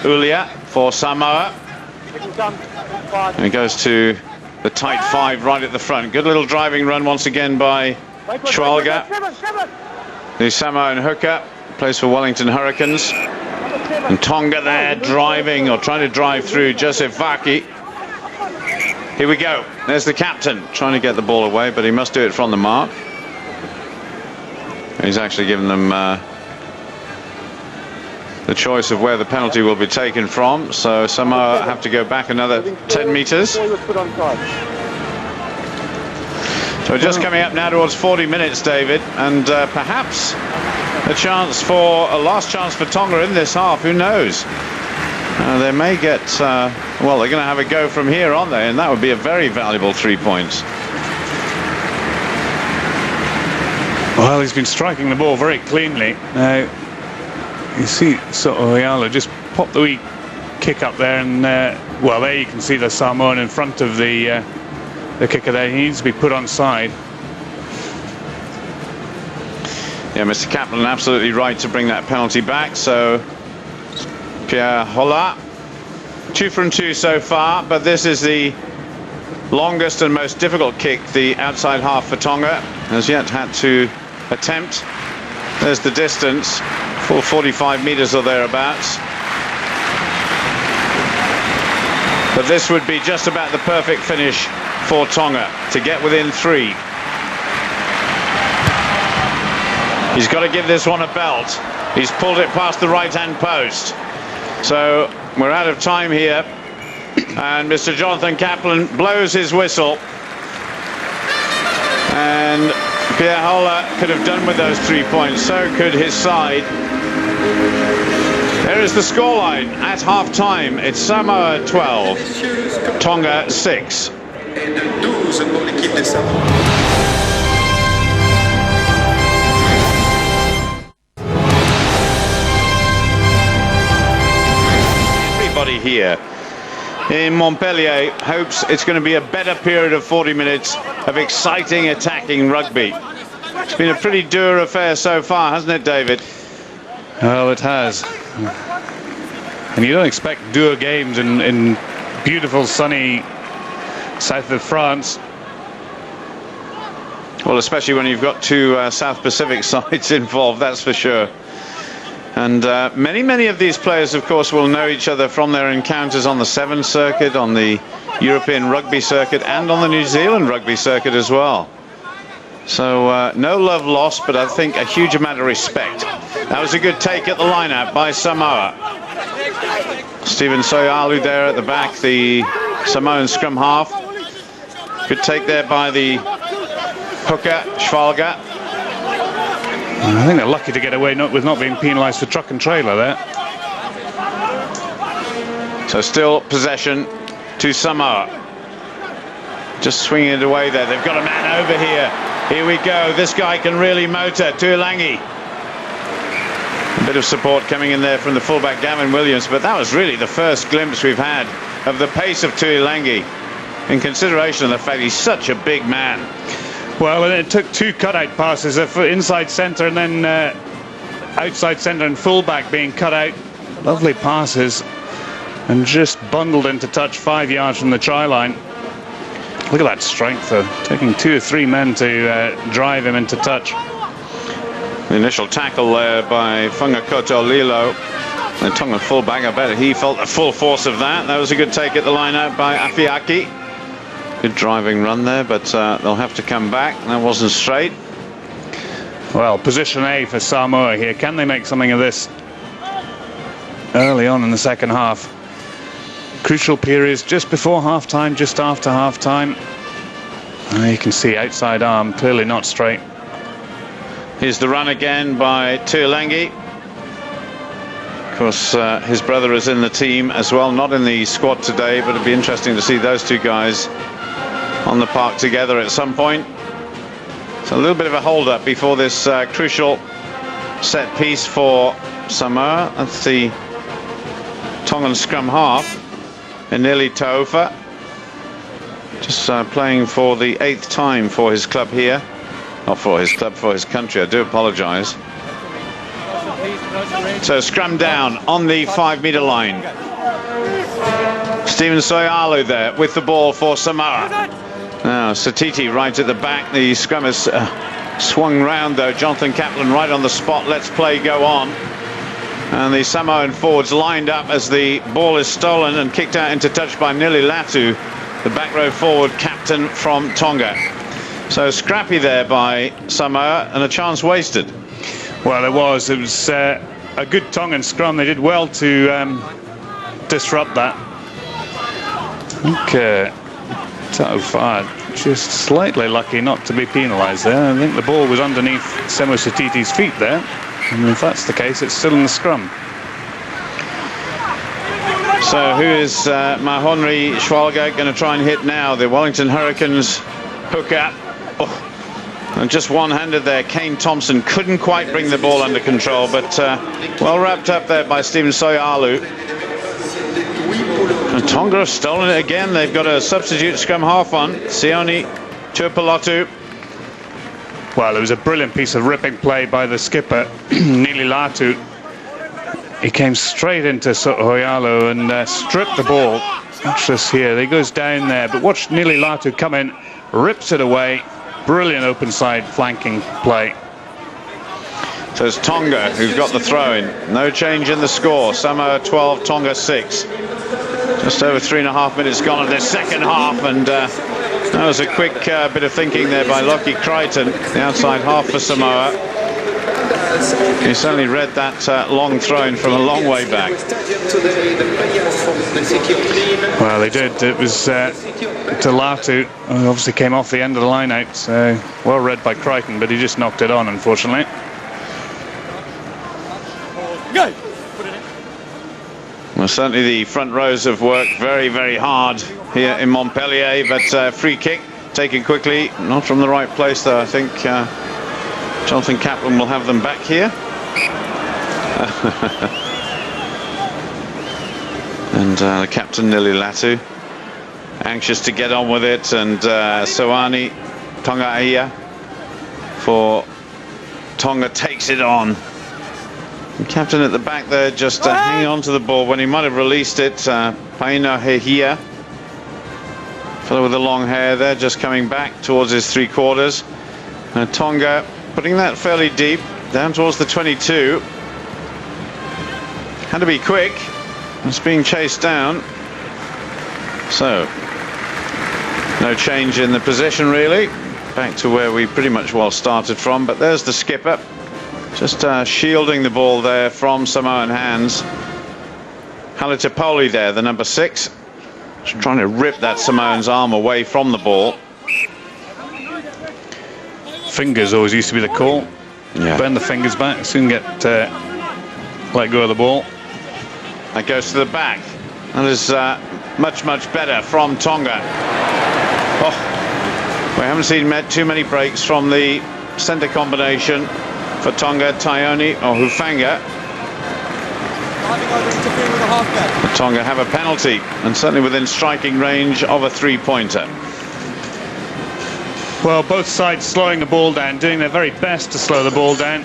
Ulia for Samoa. And it goes to the tight five right at the front. Good little driving run once again by Schwalga, the Samoan hooker, plays for Wellington Hurricanes. And Tonga there driving, or trying to drive through Joseph Vaki. Here we go. There's the captain trying to get the ball away, but he must do it from the mark. He's actually given them the choice of where the penalty will be taken from, so Samoa have to go back another 10 metres. So we're just coming up now towards 40 minutes, David, and perhaps a last chance for Tonga in this half. Who knows? They may get, well, they're going to have a go from here, aren't they? And that would be a very valuable 3 points. Well, he's been striking the ball very cleanly. Now, you see So'oialo just pop the wee kick up there, and well, there you can see the Samoan in front of the kicker there. He needs to be put on side. Yeah, Mr. Kaplan absolutely right to bring that penalty back. So Pierre Hola, 2 from 2 so far, but this is the longest and most difficult kick the outside half for Tonga has yet had to attempt. There's the distance, full 45 meters or thereabouts. But this would be just about the perfect finish for Tonga to get within 3. He's got to give this one a belt. He's pulled it past the right-hand post. So we're out of time here. And Mr. Jonathan Kaplan blows his whistle. And Pierre Hola could have done with those 3 points. So could his side. There is the scoreline at half-time. It's Samoa 12, Tonga 6. Everybody here in Montpellier hopes it's going to be a better period of 40 minutes of exciting attacking rugby. It's been a pretty dour affair so far, hasn't it, David? Well, it has. And you don't expect dour games in beautiful sunny south of France. Well, especially when you've got 2 South Pacific sides involved, that's for sure. And many of these players, of course, will know each other from their encounters on the 7 circuit, on the European rugby circuit, and on the New Zealand rugby circuit as well. So no love lost, but I think a huge amount of respect. That was a good take at the line-out by Samoa. Stephen So'oialo there at the back, the Samoan scrum half. Good take there by the hooker, Schwalga. I think they're lucky to get away with not being penalised for truck and trailer there. So still possession to Samoa. Just swinging it away there. They've got a man over here. Here we go. This guy can really motor. Tuilangi. A bit of support coming in there from the fullback Gavin Williams, but that was really the first glimpse we've had of the pace of Tuilangi, in consideration of the fact he's such a big man. Well, it took 2 cutout passes, inside centre and then outside centre and fullback being cut out. Lovely passes, and just bundled into touch 5 yards from the try line. Look at that strength, though. Taking 2 or 3 men to drive him into touch. The initial tackle there by Fungakoto Lilo, the Tongan fullback. I bet he felt the full force of that. That was a good take at the line out by Afiaki. Good driving run there, but they'll have to come back. That wasn't straight. Well, position A for Samoa here. Can they make something of this early on in the second half? Crucial periods just before half-time, just after half-time. You can see outside arm, clearly not straight. Here's the run again by Tuilangi. Of course, his brother is in the team as well, not in the squad today, but it'd be interesting to see those 2 guys on the park together at some point. So a little bit of a hold-up before this crucial set piece for Samoa. That's the Tongan scrum half, Eneli Taufa, just playing for the 8th time for his club here. Not for his club, for his country. I do apologise. So scrum down on the 5 metre line. Stephen Soialu there with the ball for Samoa. Now Satiti right at the back. The scrum has swung round though. Jonathan Kaplan right on the spot. Let's play go on. And the Samoan forwards lined up as the ball is stolen and kicked out into touch by Nili Latu, the back row forward captain from Tonga. So scrappy there by Samoa and a chance wasted. Well, it was a good Tongan scrum. They did well to disrupt that. Okay, Tau fired. Just slightly lucky not to be penalised there. I think the ball was underneath Semo Satiti's feet there. And if that's the case, it's still in the scrum. So who is Mahonri Schwalga going to try and hit now? The Wellington Hurricanes hooker. Oh, and just one-handed there. Kane Thompson couldn't quite bring the ball under control, but well wrapped up there by Stephen Soialu. And Tonga have stolen it again. They've got a substitute scrum half on, Sione Tuipulotu. Well, it was a brilliant piece of ripping play by the skipper, Nili Latu. He came straight into Soialu and stripped the ball. Watch this here. He goes down there, but watch Nili Latu come in, rips it away. Brilliant open side flanking play. So it's Tonga who've got the throw-in. No change in the score. Samoa 12, Tonga 6. Just over 3.5 minutes gone of this second half, and that was a quick bit of thinking there by Lockie Crichton, the outside half for Samoa. He certainly read that long throw-in from a long way back. Well, they did. It was Latu, who obviously came off the end of the line out. So well read by Crichton, but he just knocked it on, unfortunately. Go! Well, certainly the front rows have worked very, very hard here in Montpellier, but free kick taken quickly, not from the right place though. I think Jonathan Kaplan will have them back here. And the captain Nili Latu anxious to get on with it, and Soani Tongaia for Tonga takes it on. The captain at the back there just hanging on to the ball when he might have released it. Paina Hehia, fellow with the long hair there, just coming back towards his three-quarters. Tonga putting that fairly deep, down towards the 22. Had to be quick. It's being chased down. So, no change in the position really. Back to where we pretty much well started from, but there's the skipper. Just shielding the ball there from Samoan hands. Halitipoli there, the number 6. Just trying to rip that Samoan's arm away from the ball. Fingers always used to be the call. Yeah. Bend the fingers back, soon get let go of the ball. That goes to the back. That is much, much better from Tonga. Oh, we haven't seen too many breaks from the centre combination for Tonga, Taione or Hufanga. But Tonga have a penalty, and certainly within striking range of a three-pointer. Well, both sides slowing the ball down, doing their very best to slow the ball down.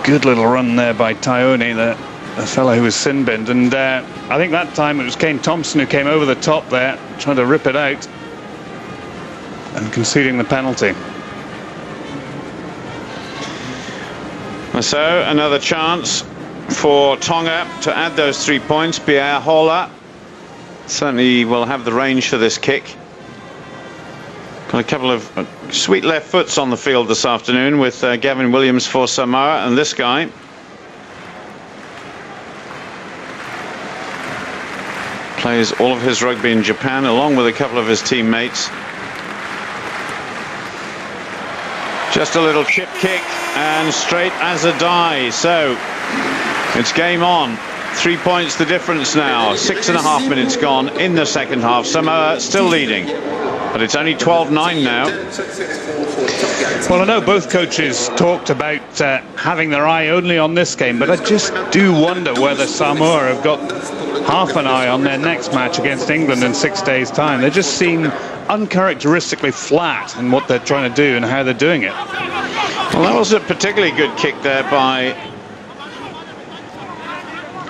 Good little run there by Taione, the fellow who was sin-binned, and I think that time it was Kane Thompson who came over the top there, trying to rip it out and conceding the penalty. So another chance for Tonga to add those 3 points. Pierre Hola certainly will have the range for this kick. Got a couple of sweet left foots on the field this afternoon with Gavin Williams for Samoa, and this guy plays all of his rugby in Japan along with a couple of his teammates. Just a little chip kick and straight as a die. So it's game on. 3 points the difference now. 6.5 minutes gone in the second half. Samoa still leading, but it's only 12-9 now. Well, I know both coaches talked about having their eye only on this game, but I just do wonder whether Samoa have got half an eye on their next match against England in 6 days' time. They just seem uncharacteristically flat in what they're trying to do and how they're doing it. Well, that was a particularly good kick there by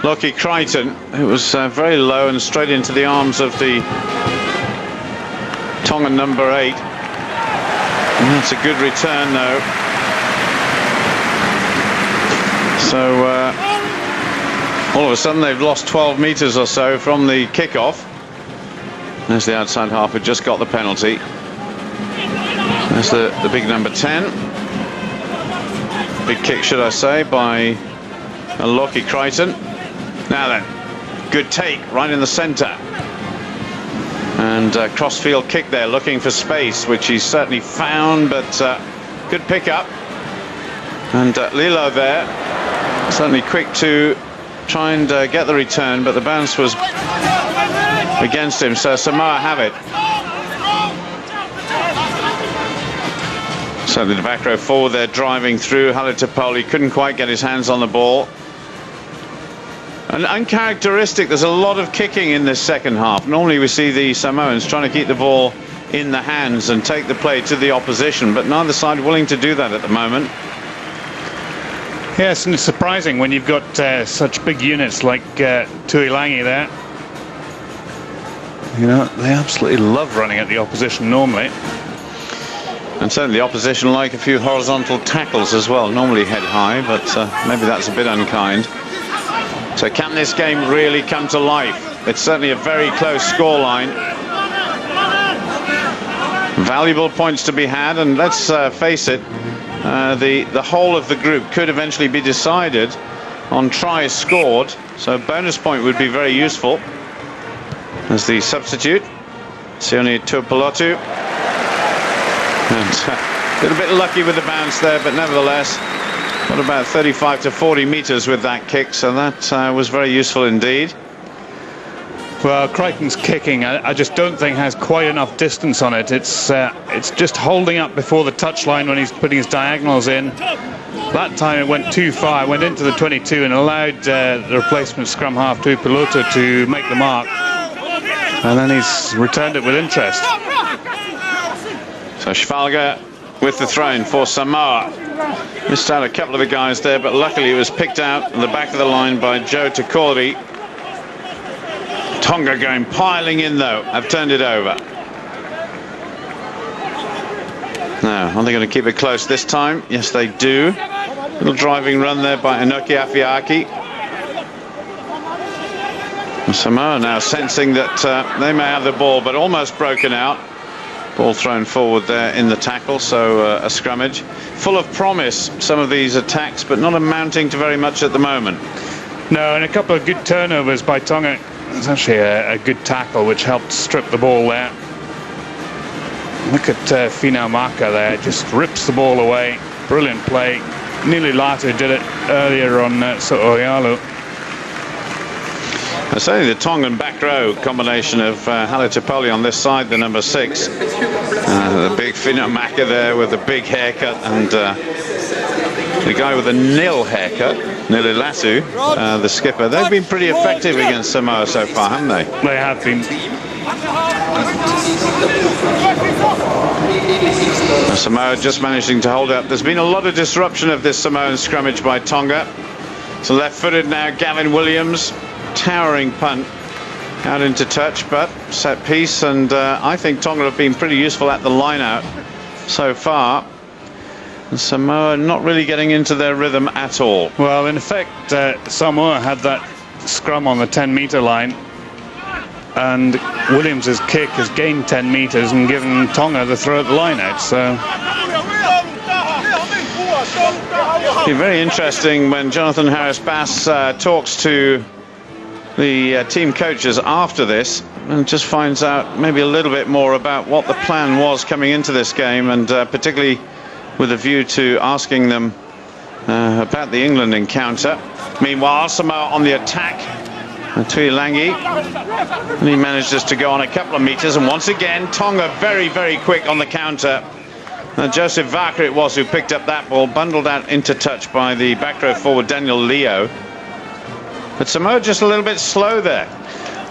Lockie Crichton. It was very low and straight into the arms of the Tongan number 8. And that's a good return, though. So all of a sudden they've lost 12 metres or so from the kickoff. There's the outside half who just got the penalty. There's the big number 10. Big kick, should I say, by Lockie Crichton. Now then, good take right in the centre. And crossfield kick there, looking for space, which he's certainly found, but good pick up. And Lilo there, certainly quick to try and get the return, but the bounce was against him, so Samoa have it. Certainly the back row forward there driving through. Haletapoli couldn't quite get his hands on the ball. And uncharacteristic, there's a lot of kicking in this second half. Normally we see the Samoans trying to keep the ball in the hands and take the play to the opposition, but neither side willing to do that at the moment. Yes, and it's surprising when you've got such big units like Tuilangi there. You know, they absolutely love running at the opposition normally. And certainly the opposition like a few horizontal tackles as well, normally head high, but maybe that's a bit unkind. So can this game really come to life? It's certainly a very close scoreline. Valuable points to be had, and let's face it, the whole of the group could eventually be decided on tries scored, so a bonus point would be very useful. As the substitute, Sione Tuipulotu. And a little bit lucky with the bounce there, but nevertheless, got about 35 to 40 metres with that kick, so that was very useful indeed. Well, Crichton's kicking, I just don't think has quite enough distance on it. It's just holding up before the touchline when he's putting his diagonals in. That time it went too far, it went into the 22 and allowed the replacement scrum half Tuipulotu to make the mark. And then he's returned it with interest. So Schvalga with the throw-in for Samoa. Missed out a couple of the guys there, but luckily it was picked out at the back of the line by Joe Takori. Tonga going piling in though, have turned it over. Now, are they going to keep it close this time? Yes, they do. Little driving run there by Inoki Afiaki. Samoa now sensing that they may have the ball, but almost broken out. Ball thrown forward there in the tackle, so a scrummage. Full of promise, some of these attacks, but not amounting to very much at the moment. No, and a couple of good turnovers by Tonga. It's actually a good tackle which helped strip the ball there. Look at Finau Maka there, just rips the ball away. Brilliant play. Nili Latu did it earlier on So'oialo. Certainly the Tongan back row combination of Haletapoli on this side, the number 6. The big Finau Maka there with a big haircut, and the guy with a nil haircut, Nili Latu, the skipper. They've been pretty effective against Samoa so far, haven't they? They have been. Samoa just managing to hold up. There's been a lot of disruption of this Samoan scrummage by Tonga. So left-footed now, Gavin Williams. Towering punt out into touch, but set piece, and I think Tonga have been pretty useful at the line out so far. And Samoa not really getting into their rhythm at all. Well, in effect, Samoa had that scrum on the 10-metre line, and Williams's kick has gained 10 metres and given Tonga the throw at the line out. So it'll be very interesting when Jonathan Harris-Bass talks to the team coaches after this and just finds out maybe a little bit more about what the plan was coming into this game, and particularly with a view to asking them about the England encounter. Meanwhile, Samoa on the attack. Tuilangi, and he manages to go on a couple of metres, and once again Tonga very, very quick on the counter. Joseph Varker it was who picked up that ball, bundled out into touch by the back row forward Daniel Leo. But Samoa just a little bit slow there.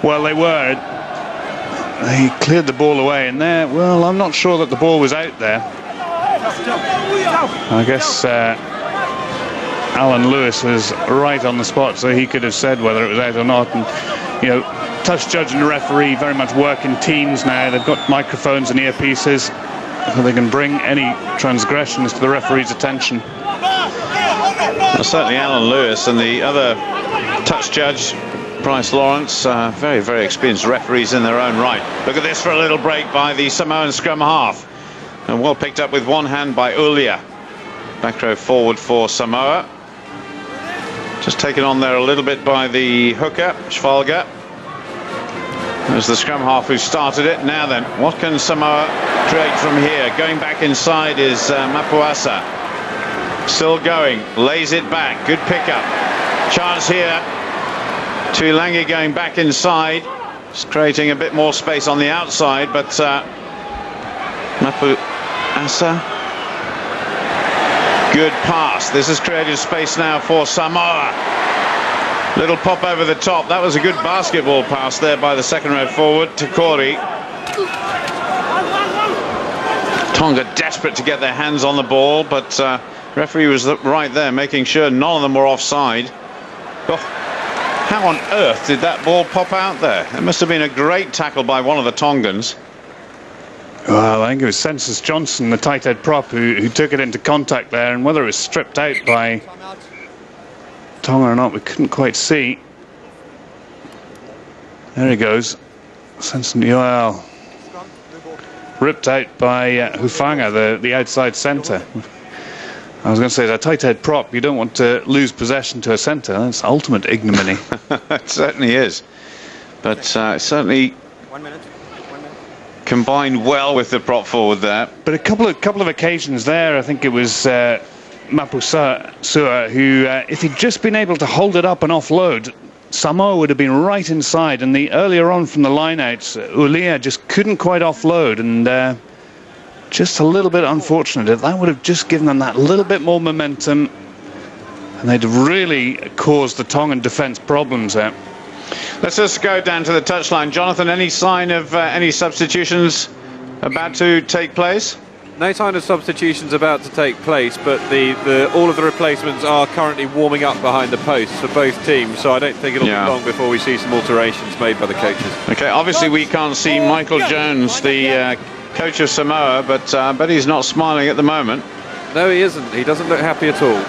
Well, they were. He cleared the ball away, and there, well, I'm not sure that the ball was out there. I guess Alan Lewis was right on the spot, so he could have said whether it was out or not. And touch judge and the referee very much work in teams now. They've got microphones and earpieces, so they can bring any transgressions to the referee's attention. Well, certainly Alan Lewis and the other touch judge, Bryce Lawrence, very, very experienced referees in their own right. Look at this for a little break by the Samoan scrum half. And well picked up with one hand by Ulia. Back row forward for Samoa. Just taken on there a little bit by the hooker, Schvalga. There's the scrum half who started it. Now then, what can Samoa create from here? Going back inside is Mapuasa. Still going, lays it back. Good pickup. Chance here. Tuilagi going back inside. Just creating a bit more space on the outside, but Mapuasa. Good pass. This has created space now for Samoa. Little pop over the top. That was a good basketball pass there by the second row forward, Takori. Tonga desperate to get their hands on the ball, but referee was right there, making sure none of them were offside. Oh, how on earth did that ball pop out there? It must have been a great tackle by one of the Tongans. Well, I think it was Census Johnson, the tight head prop, who took it into contact there, and whether it was stripped out by Tonga or not, we couldn't quite see. There he goes. Census, well, ripped out by Hufanga, the outside centre. I was going to say, as a tight head prop, you don't want to lose possession to a centre. That's ultimate ignominy. It certainly is. But certainly 1 minute. Combined well with the prop forward there. But a couple of occasions there, I think it was Mapusua who, if he'd just been able to hold it up and offload, Samoa would have been right inside. And earlier on from the lineouts, Ulia just couldn't quite offload, and just a little bit unfortunate. That would have just given them that little bit more momentum, and they'd really caused the Tongan defence problems there. Let's just go down to the touchline. Jonathan, any sign of any substitutions about to take place? No sign of substitutions about to take place, but all of the replacements are currently warming up behind the posts for both teams, so I don't think it'll be long before we see some alterations made by the coaches. Okay, obviously we can't see Michael Jones, the coach of Samoa, but I bet he's not smiling at the moment. No, he isn't. He doesn't look happy at all.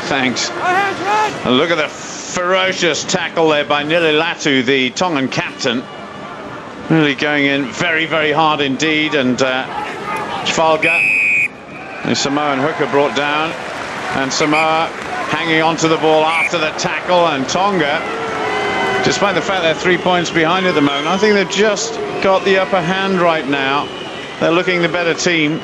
Thanks. And look at the ferocious tackle there by Nililatu, the Tongan captain. Really going in very, very hard indeed. And Schvalga, the Samoan hooker, brought down. And Samoa hanging on to the ball after the tackle. And Tonga, despite the fact they're 3 points behind at the moment, I think they've just got the upper hand right now. They're looking the better team.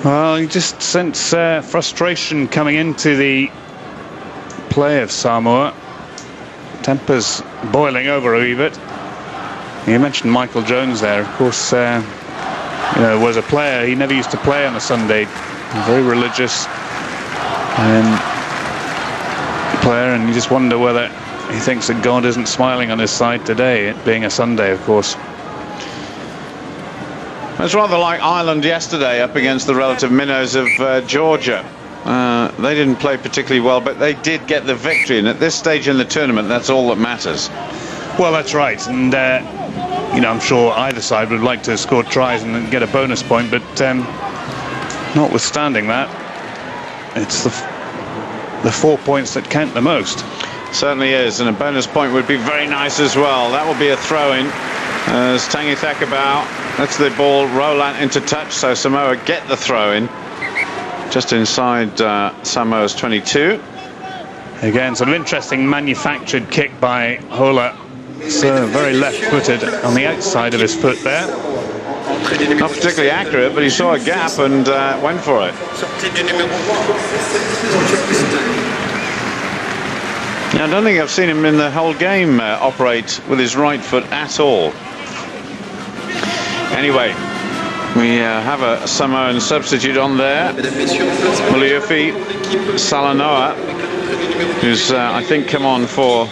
Well, you just sense frustration coming into the play of Samoa. Tempers boiling over a wee bit. You mentioned Michael Jones there. Of course, was a player. He never used to play on a Sunday. Very religious player, and you just wonder whether he thinks that God isn't smiling on his side today, it being a Sunday, of course. It's rather like Ireland yesterday up against the relative minnows of Georgia. They didn't play particularly well, but they did get the victory, and at this stage in the tournament, that's all that matters. Well, that's right, and I'm sure either side would like to score tries and get a bonus point, but notwithstanding that, it's the 4 points that count the most. Certainly is, and a bonus point would be very nice as well. That will be a throw-in as Tangi Thakabau lets the ball roll out into touch, so Samoa get the throw-in just inside Samoa's 22. Again, sort of interesting manufactured kick by Hola. So very left-footed on the outside of his foot there. Not particularly accurate, but he saw a gap and went for it. Now, I don't think I've seen him in the whole game operate with his right foot at all. Anyway, we have a Samoan substitute on there. Muliufi Salanoa, who's, I think, come on for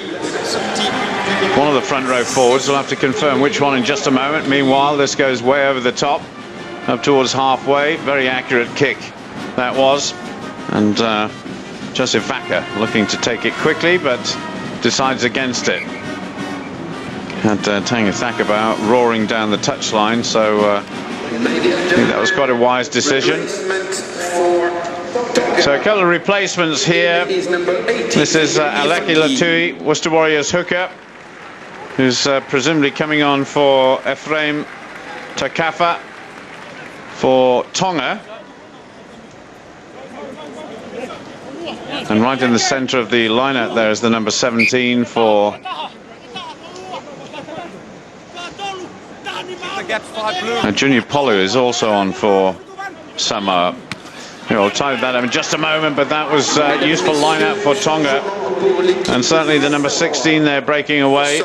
one of the front row forwards. We'll have to confirm which one in just a moment. Meanwhile, this goes way over the top, up towards halfway. Very accurate kick that was. And Joseph Vaca looking to take it quickly, but decides against it. Had Tanga Thakabau roaring down the touchline, so I think that was quite a wise decision. So a couple of replacements here. This is Aleki Latui, Worcester Warriors hooker, who's presumably coming on for Ephraim Takafa for Tonga. And right in the centre of the lineup there is the number 17 for Junior Polu is also on for Samoa. I'll tie that up in just a moment, but that was useful lineup for Tonga, and certainly the number 16 there breaking away.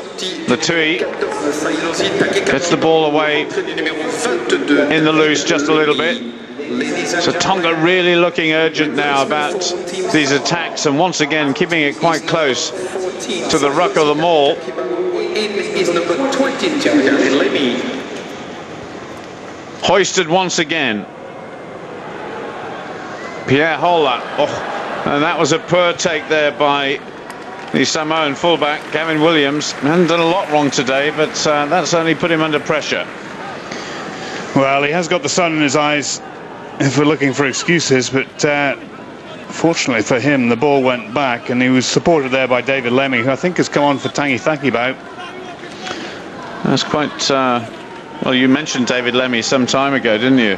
Latui gets the ball away in the loose just a little bit. So Tonga really looking urgent now about these attacks, and once again keeping it quite close to the ruck of the maul. Hoisted once again. Pierre Hola, and that was a poor take there by the Samoan fullback Gavin Williams. Hasn't done a lot wrong today, but that certainly put him under pressure. Well, he has got the sun in his eyes if we're looking for excuses, but fortunately for him the ball went back, and he was supported there by David Lemmy, who I think has come on for Tangi Thakibau. That's quite well, you mentioned David Lemmy some time ago, didn't you?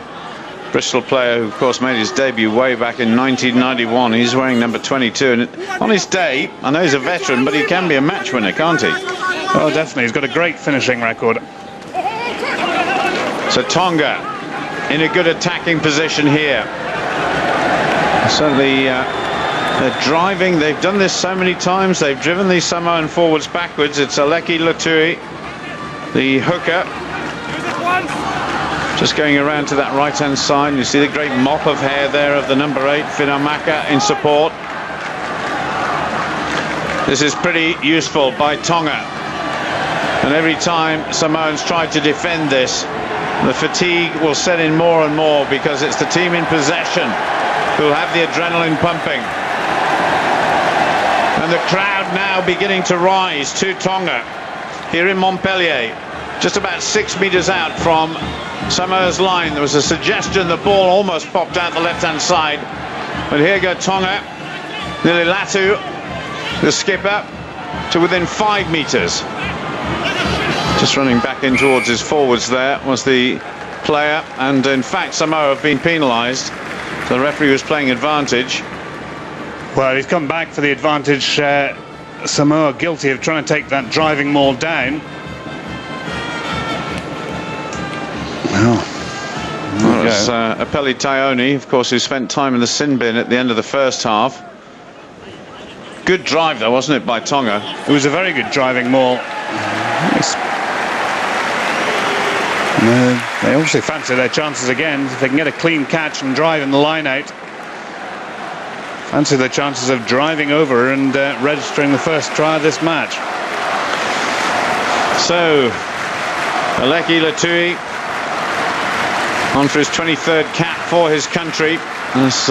Bristol player who of course made his debut way back in 1991. He's wearing number 22, and on his day, I know he's a veteran, but he can be a match winner, can't he? Oh, definitely. He's got a great finishing record. So Tonga in a good attacking position here. Certainly they're driving. They've done this so many times. They've driven these Samoan forwards backwards. It's Aleki Latui, the hooker, just going around to that right hand side. You see the great mop of hair there of the number 8 Finamaka in support. This is pretty useful by Tonga, and every time Samoans try to defend this, the fatigue will set in more and more, because it's the team in possession who'll have the adrenaline pumping. And the crowd now beginning to rise to Tonga here in Montpellier, just about 6 meters out from Samoa's line. There was a suggestion the ball almost popped out the left-hand side, but here go Tonga. Nililatu, the skipper, to within 5 meters. Just running back in towards his forwards there was the player, and in fact Samoa have been penalised. So the referee was playing advantage. Well, he's come back for the advantage. Samoa guilty of trying to take that driving maul down. Well, it was Apeli Taioni, of course, who spent time in the sin bin at the end of the first half. Good drive though, wasn't it, by Tonga? It was a very good driving maul. They obviously fancy their chances again. If they can get a clean catch and drive in the line out, fancy their chances of driving over and registering the first try of this match. So Aleki Latui on for his 23rd cap for his country as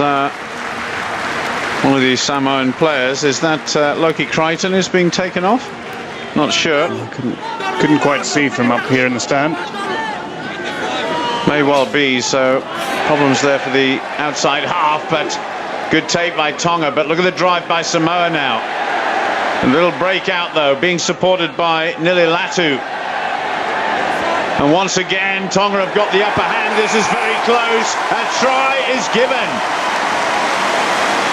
one of these Samoan players. Is that Loki Crichton who's being taken off? Not sure. Couldn't quite see from up here in the stand. May well be. So problems there for the outside half, but good take by Tonga. But look at the drive by Samoa now. A little breakout though, being supported by Nililatu. And once again, Tonga have got the upper hand. This is very close. A try is given.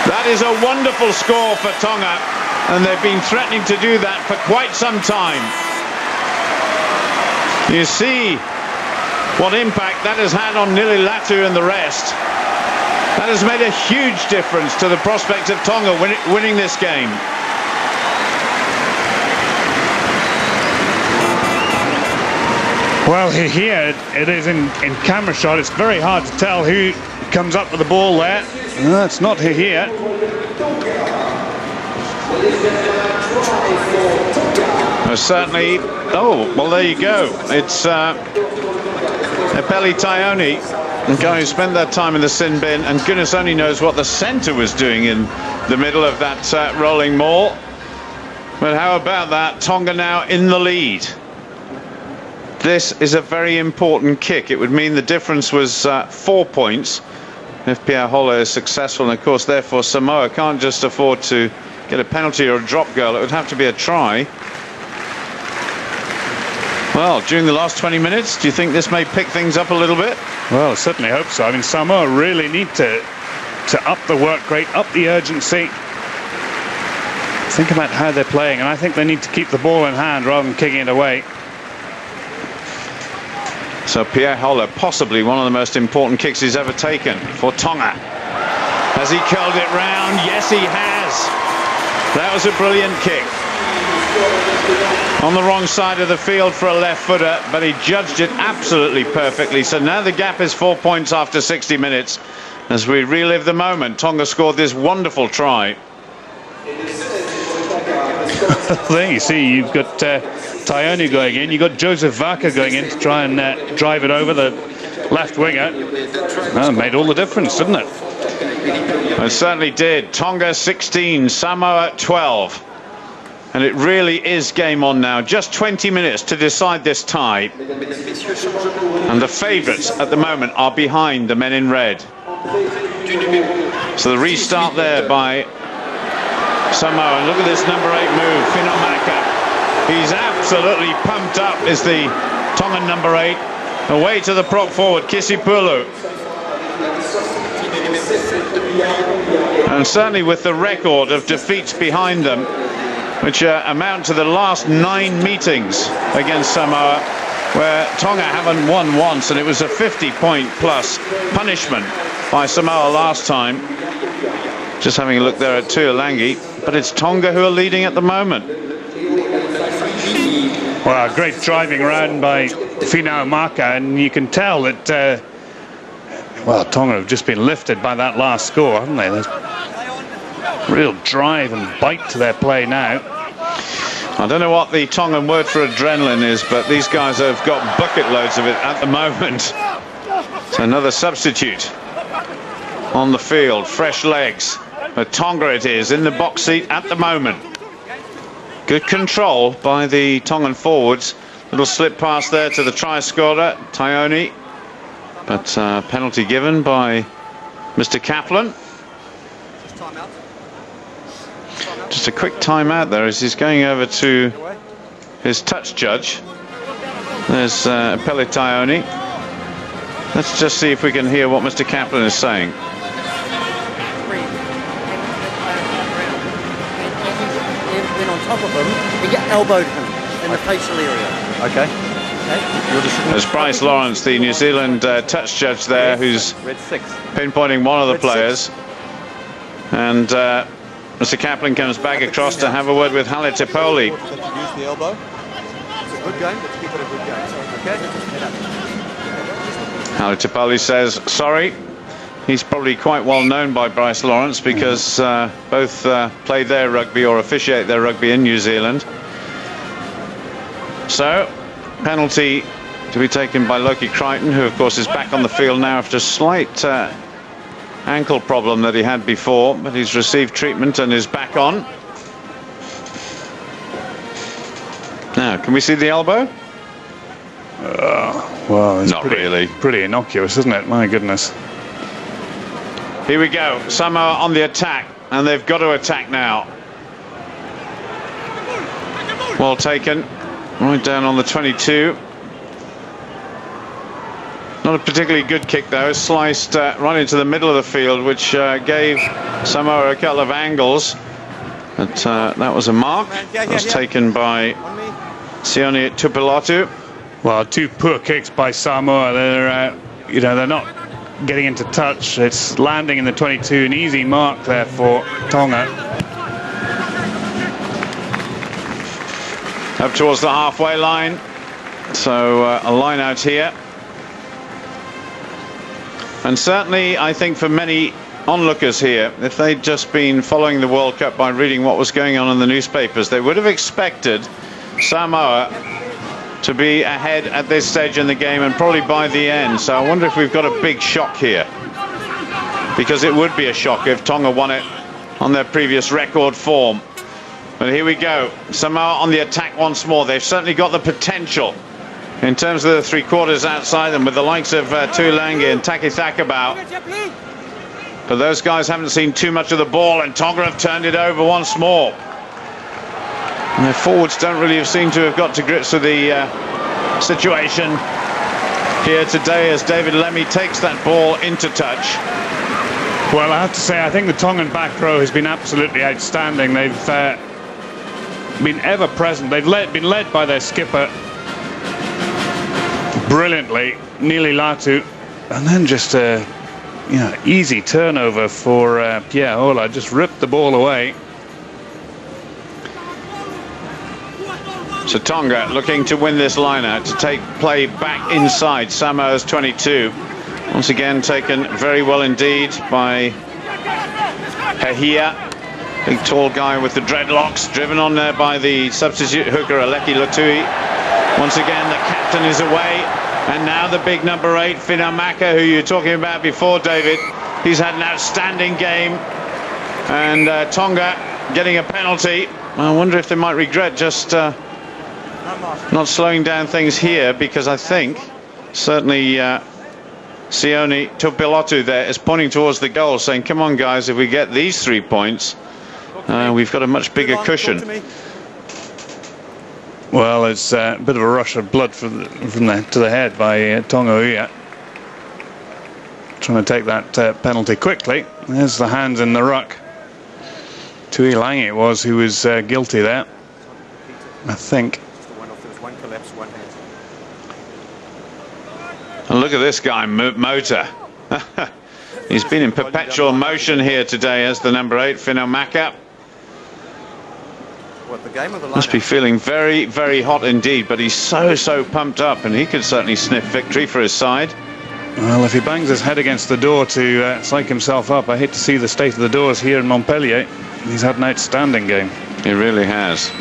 That is a wonderful score for Tonga, and they've been threatening to do that for quite some time. You see what impact that has had on Nililatu and the rest. That has made a huge difference to the prospect of Tonga winning this game. Well, here it is in camera shot. It's very hard to tell who comes up with the ball there. No, it's not here. Certainly. Oh, well, there you go. It's Apeli Taioni A guy who spent that time in the sin bin, and goodness only knows what the centre was doing in the middle of that rolling maul. But how about that? Tonga now in the lead. This is a very important kick. It would mean the difference was 4 points if Pierre Holle is successful, and of course therefore Samoa can't just afford to get a penalty or a drop goal. It would have to be a try. Well, during the last 20 minutes, do you think this may pick things up a little bit? Well, I certainly hope so. I mean, Samoa really need to up the work rate, up the urgency. Think about how they're playing, and I think they need to keep the ball in hand rather than kicking it away. So Pierre Holle, possibly one of the most important kicks he's ever taken for Tonga. Has he curled it round? Yes, he has. That was a brilliant kick. On the wrong side of the field for a left footer, but he judged it absolutely perfectly. So now the gap is 4 points after 60 minutes. As we relive the moment, Tonga scored this wonderful try. There you see, you've got Taone going in, you've got Joseph Vaka going in to try and drive it over the left winger. Well, it made all the difference, didn't it? It certainly did. Tonga 16, Samoa 12. And it really is game on now. Just 20 minutes to decide this tie. And the favourites at the moment are behind the men in red. So the restart there by Samoa. And look at this number 8 move, Finomaka. He's absolutely pumped up, is the Tongan number 8. Away to the prop forward, Kisipulu. And certainly with the record of defeats behind them, which amount to the last 9 meetings against Samoa, where Tonga haven't won once, and it was a 50-point plus punishment by Samoa last time. Just having a look there at Tuolangi, but it's Tonga who are leading at the moment. Well, great driving around by Finomaka, and you can tell that well, Tonga have just been lifted by that last score, haven't they? There's real drive and bite to their play now. I don't know what the Tongan word for adrenaline is, but these guys have got bucket loads of it at the moment. So another substitute on the field, fresh legs. But Tonga it is in the box seat at the moment. Good control by the Tongan forwards. Little slip pass there to the try scorer, Taone. But penalty given by Mr. Kaplan. Just a quick timeout there as he's going over to his touch judge. There's Pele Taone. Let's just see if we can hear what Mr. Kaplan is saying. Went on top of him and get elbowed him in the facial area. Okay. There's Bryce Lawrence, the New Zealand touch judge there, who's pinpointing one of the players. And Mr. Kaplan comes back across to have a word with Halle Tipoli. Use the elbow. It's a good game. Let's keep it a good game. Okay. Halle Tipoli says sorry. He's probably quite well known by Bryce Lawrence because both play their rugby or officiate their rugby in New Zealand. So, penalty to be taken by Loki Crichton, who of course is back on the field now after a slight ankle problem that he had before, but he's received treatment and is back on. Now, can we see the elbow? Well, it's not really. Pretty innocuous, isn't it? My goodness. Here we go. Samoa on the attack, and they've got to attack now. Well taken. Right down on the 22. Not a particularly good kick though. Sliced right into the middle of the field, which gave Samoa a couple of angles. But that was a mark. It was taken by Sione Tupilotu. Well, 2 poor kicks by Samoa. They're they're not getting into touch. It's landing in the 22. An easy mark there for Tonga. Up towards the halfway line. So a line out here. And certainly, I think for many onlookers here, if they'd just been following the World Cup by reading what was going on in the newspapers, they would have expected Samoa to be ahead at this stage in the game and probably by the end. So I wonder if we've got a big shock here, because it would be a shock if Tonga won it on their previous record form. But here we go, Samoa on the attack once more. They've certainly got the potential in terms of the three-quarters outside them, with the likes of Tuilangi and Takithakabau. But those guys haven't seen too much of the ball, and Tonga have turned it over once more. And their forwards don't really seem to have got to grips with the situation here today, as David Lemmy takes that ball into touch. Well, I have to say, I think the Tongan back row has been absolutely outstanding. They've been ever present. They've been led by their skipper brilliantly, Nili Latu, and then just a easy turnover for Pierre Ola. Just ripped the ball away. So Tonga looking to win this line out, to take play back inside Samoa's 22. Once again taken very well indeed by Hehia, big tall guy with the dreadlocks, driven on there by the substitute hooker Aleki Latui. Once again the captain is away, and now the big number 8 Finamaka, who you were talking about before, David. He's had an outstanding game, and Tonga getting a penalty. I wonder if they might regret just not slowing down things here, because I think certainly Sione Tupilotu there is pointing towards the goal, saying, come on guys, if we get these 3 points, we've got a much bigger cushion. Well, it's a bit of a rush of blood to the head by Tonga Uia, trying to take that penalty quickly. There's the hands in the ruck. Tuilangi it was who was guilty there, I think. And look at this guy, Mota. He's been in perpetual motion here today as the number 8 Finamaka. Must be feeling very, very hot indeed, but he's so pumped up, and he could certainly sniff victory for his side. Well, if he bangs his head against the door to psych himself up, I hate to see the state of the doors here in Montpellier. He's had an outstanding game. He really has.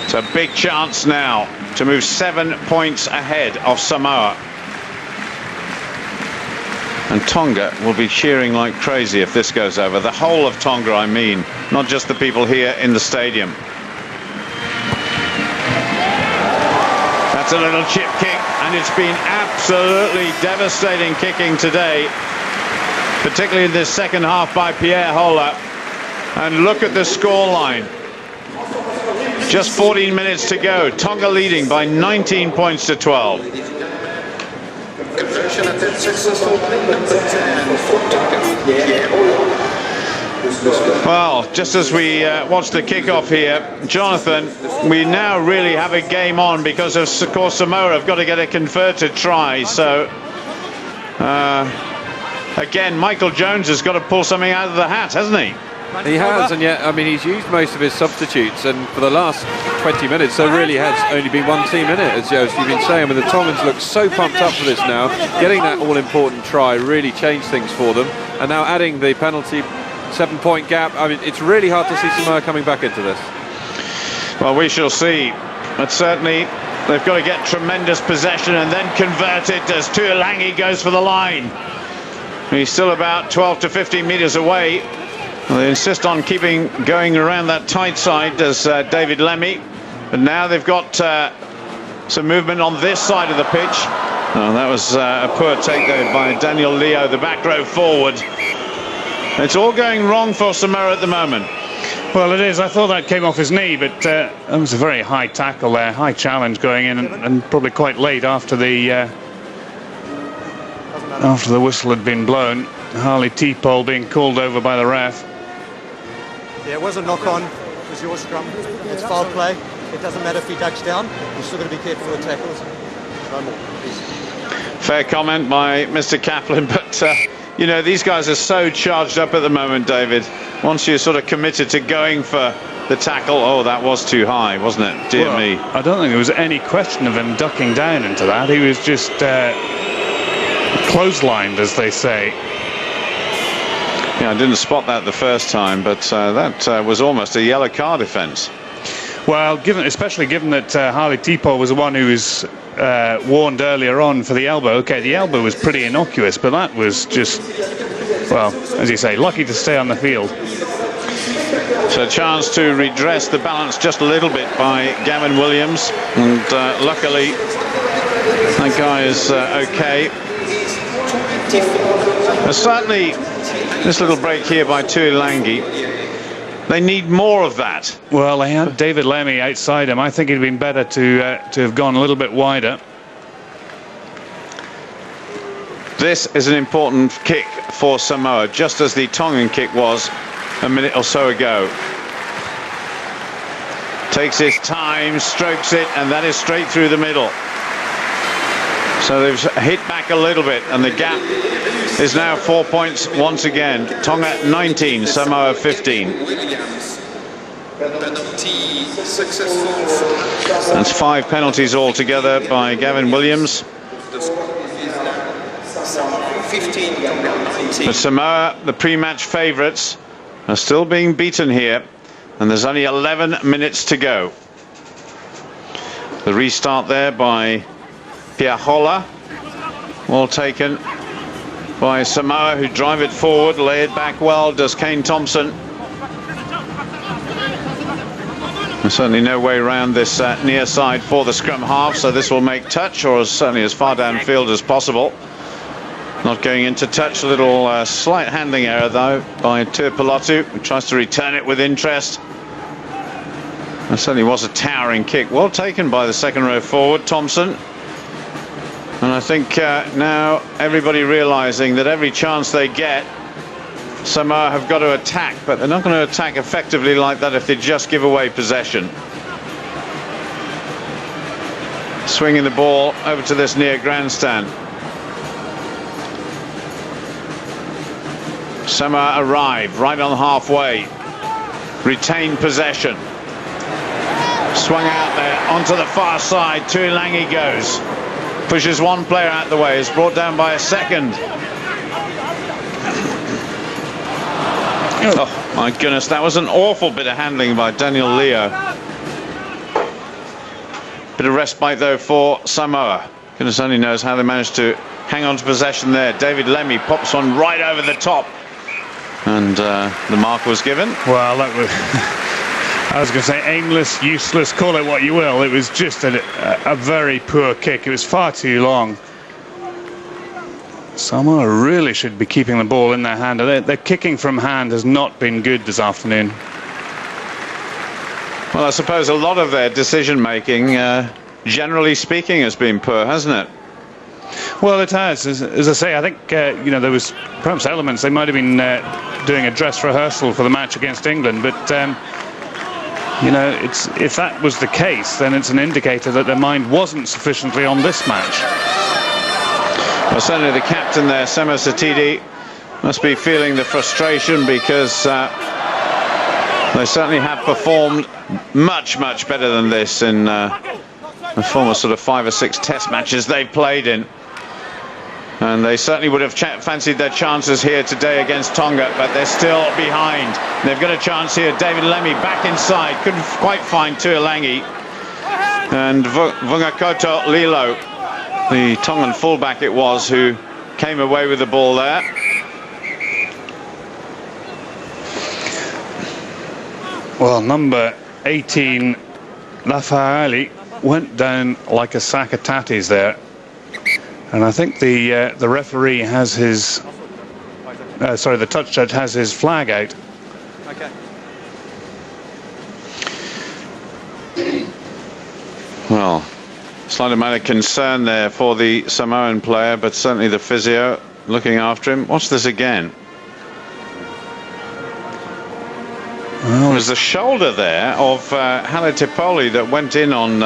It's a big chance now to move 7 points ahead of Samoa. And Tonga will be cheering like crazy if this goes over. The whole of Tonga, I mean, not just the people here in the stadium. That's a little chip kick, and it's been absolutely devastating kicking today, particularly in this second half by Pierre Ola. And look at the scoreline. Just 14 minutes to go. Tonga leading by 19 points to 12. Well, just as we watch the kickoff here, Jonathan, we now really have a game on, because of course Samoa have got to get a converted try. So again, Michael Jones has got to pull something out of the hat, hasn't he? He has, and yet, I mean, he's used most of his substitutes, and for the last 20 minutes there really has only been one team in it, as you've been saying. I mean, the Tongans look so pumped up for this now. Getting that all-important try really changed things for them, and now adding the penalty 7-point gap, I mean, it's really hard to see Samoa coming back into this. Well, we shall see, but certainly they've got to get tremendous possession and then convert it as Tuilangi goes for the line. He's still about 12 to 15 meters away. Well, they insist on going around that tight side, as David Lemmy, but now they've got some movement on this side of the pitch. Oh, that was a poor take there by Daniel Leo, the back row forward. It's all going wrong for Samoa at the moment. Well, it is. I thought that came off his knee, but that was a very high tackle there, high challenge going in, and probably quite late after the whistle had been blown. Harley T-Pole being called over by the ref. Yeah, it was a knock-on. It was your scrum. It's foul play. It doesn't matter if he ducks down. You're still going to be careful with tackles. No more, please. Fair comment by Mr. Kaplan, but you know, these guys are so charged up at the moment, David. Once you're sort of committed to going for the tackle, oh, that was too high, wasn't it? Dear me. I don't think there was any question of him ducking down into that. He was just clotheslined, as they say. Yeah, I didn't spot that the first time, but that was almost a yellow card offence. Well, especially given that Harley Tipo was the one who was warned earlier on for the elbow. Okay, the elbow was pretty innocuous, but that was just, well, as you say, lucky to stay on the field. So a chance to redress the balance just a little bit by Gavin Williams, and luckily that guy is okay. Certainly this little break here by Tuilangi, they need more of that. Well, they had David Lemmy outside him. I think it'd been better to have gone a little bit wider. This is an important kick for Samoa, just as the Tongan kick was a minute or so ago. Takes his time, strokes it, and that is straight through the middle. So they've hit back a little bit, and the gap is now 4 points once again. Tonga 19, Samoa 15. That's 5 penalties altogether by Gavin Williams. But Samoa, the pre-match favourites, are still being beaten here, and there's only 11 minutes to go. The restart there by Piahola, well taken by Samoa, who drive it forward, lay it back well, does Kane Thompson. There's certainly no way around this near side for the scrum half, so this will make touch, or certainly as far downfield as possible. Not going into touch. A little slight handling error though by Tuipulotu, who tries to return it with interest. That certainly was a towering kick, well taken by the second row forward, Thompson. And I think now everybody realizing that every chance they get, Samoa have got to attack, but they're not going to attack effectively like that if they just give away possession. Swinging the ball over to this near grandstand. Samoa arrive right on halfway, retain possession. Swung out there onto the far side. Tuilangi goes, pushes one player out the way, is brought down by a second. Oh my goodness, that was an awful bit of handling by Daniel Leo. Bit of respite though for Samoa. Goodness only knows how they managed to hang on to possession there. David Lemmy pops one right over the top, and the mark was given. Well, that was I was going to say aimless, useless, call it what you will. It was just a very poor kick. It was far too long. Samoa really should be keeping the ball in their hand. Their kicking from hand has not been good this afternoon. Well, I suppose a lot of their decision making, generally speaking, has been poor, hasn't it? Well, it has. As I say, I think you know, there was perhaps elements. They might have been doing a dress rehearsal for the match against England, but you know, if that was the case, then it's an indicator that their mind wasn't sufficiently on this match. Well, certainly the captain there, Semo Satidi, must be feeling the frustration, because they certainly have performed much better than this in the former sort of 5 or 6 test matches they've played in. And they certainly would have fancied their chances here today against Tonga, but they're still behind. They've got a chance here. David Lemmy back inside, couldn't quite find Tuilangi. And Vungakoto Lilo, the Tongan fullback it was, who came away with the ball there. Well, number 18, Lafaali, went down like a sack of tatties there. And I think the referee has his, sorry, the touch judge has his flag out. Okay. Well, slight amount of concern there for the Samoan player, but certainly the physio looking after him. Watch this again. Well, it was the shoulder there of Halle Tipoli that went in on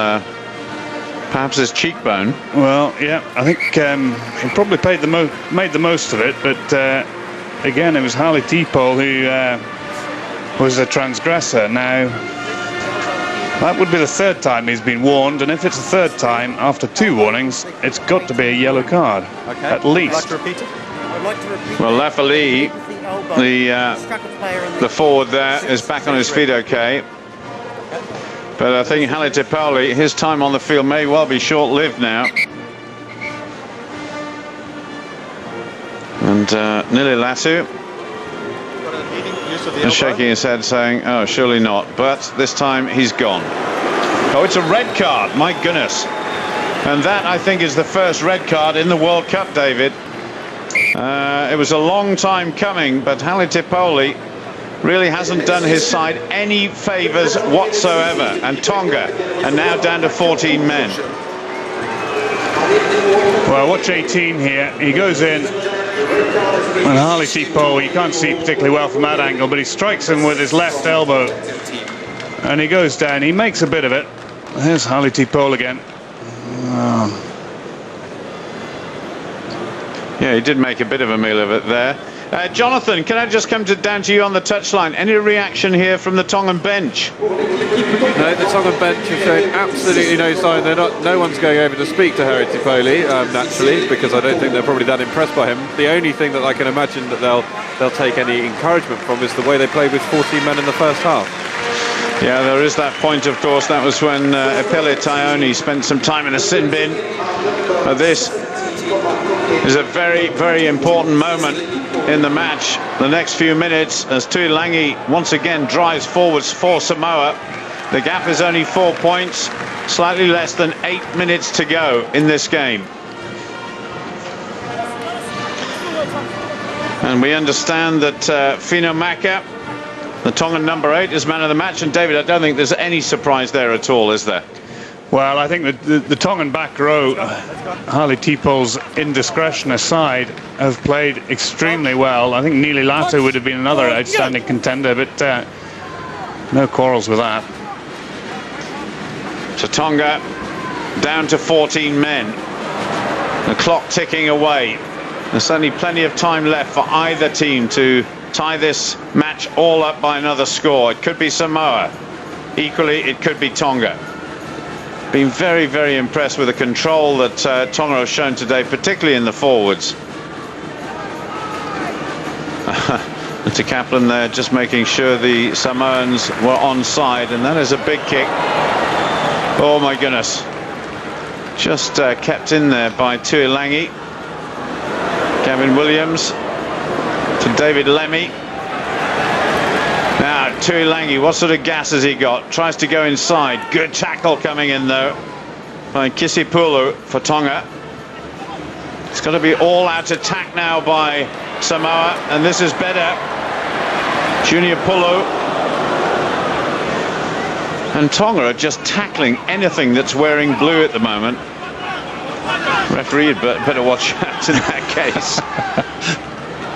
perhaps his cheekbone. Well, yeah, I think he probably made the most of it, but again, it was Halle Tipol who was the transgressor. Now, that would be the 3rd time he's been warned, and if it's the 3rd time after 2 warnings, it's got to be a yellow card, at least. Would you like to repeat it? I'd like to repeat Well, Lafali, the forward there, is back on his feet okay. But I think Halitipoli, his time on the field may well be short-lived now. And Nililatu is shaking his head saying, oh, surely not. But this time he's gone. Oh, it's a red card, my goodness. And that, I think, is the first red card in the World Cup, David. It was a long time coming, but Halitipoli really hasn't done his side any favours whatsoever. And Tonga are now down to 14 men. Well, watch 18 here. He goes in. And Halitipoli, you can't see particularly well from that angle, but he strikes him with his left elbow. And he goes down. He makes a bit of it. There's Halitipoli again. Yeah, he did make a bit of a meal of it there. Jonathan, can I just come down to you on the touchline? Any reaction here from the Tongan bench? No, the Tongan bench have shown absolutely no sign. No one's going over to speak to Halitipoli, naturally, because I don't think they're probably that impressed by him. The only thing that I can imagine that they'll take any encouragement from is the way they played with 14 men in the first half. Yeah, there is that point, of course. That was when Epele Taioni spent some time in a sin bin. But this is a very, very important moment in the match. The next few minutes, as Tuilangi once again drives forwards for Samoa. The gap is only 4 points, slightly less than 8 minutes to go in this game. And we understand that Fino Maka, the Tongan number 8, is man of the match. And David, I don't think there's any surprise there at all, is there? Well, I think that the Tongan back row, Halitipol's indiscretion aside, have played extremely well. I think Nililatu would have been another outstanding contender, but no quarrels with that. So Tonga down to 14 men. The clock ticking away. There's certainly plenty of time left for either team to tie this match all up by another score. It could be Samoa. Equally, it could be Tonga. Been very, very impressed with the control that Tonga has shown today, particularly in the forwards. And to Kaplan there, just making sure the Samoans were onside, and that is a big kick. Oh my goodness. Just kept in there by Tuilangi. Gavin Williams to David Lemmy. Now Tuilangi, what sort of gas has he got? Tries to go inside. Good tackle coming in though by Kisipulu for Tonga. It's got to be all out attack now by Samoa, and this is better. Junior Pulu and Tonga are just tackling anything that's wearing blue at the moment. Referee had better watch out in that case.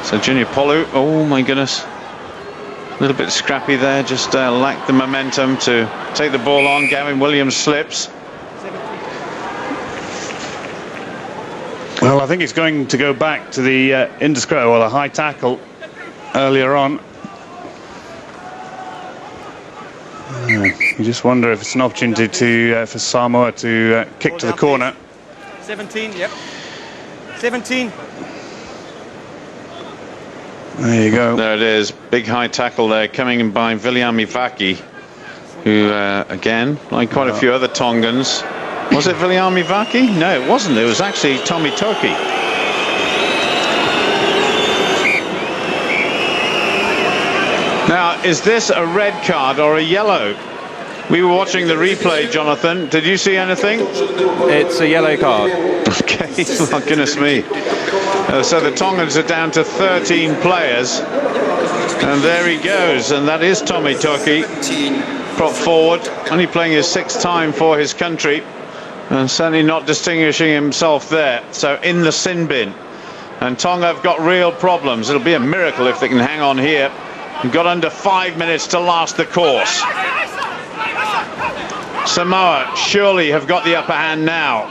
So Junior Pulu, oh my goodness, a little bit scrappy there, just lacked the momentum to take the ball on. Gavin Williams slips. Well, I think he's going to go back to the indiscretion, or the high tackle earlier on. You just wonder if it's an opportunity for Samoa to kick to the corner. 17, yep. 17. There you go. There it is. Big high tackle there coming in by Viliami Vaki, who, again, like quite a few other Tongans. Was it Viliami Vaki? No, it wasn't. It was actually Tommy Toki. Now, is this a red card or a yellow? We were watching the replay, Jonathan. Did you see anything? It's a yellow card. Okay, oh, goodness me. So the Tongans are down to 13 players. And there he goes. And that is Tommy Toki, prop forward. Only playing his 6th time for his country. And certainly not distinguishing himself there. So in the sin bin. And Tonga have got real problems. It'll be a miracle if they can hang on here. We've got under 5 minutes to last the course. Samoa surely have got the upper hand now.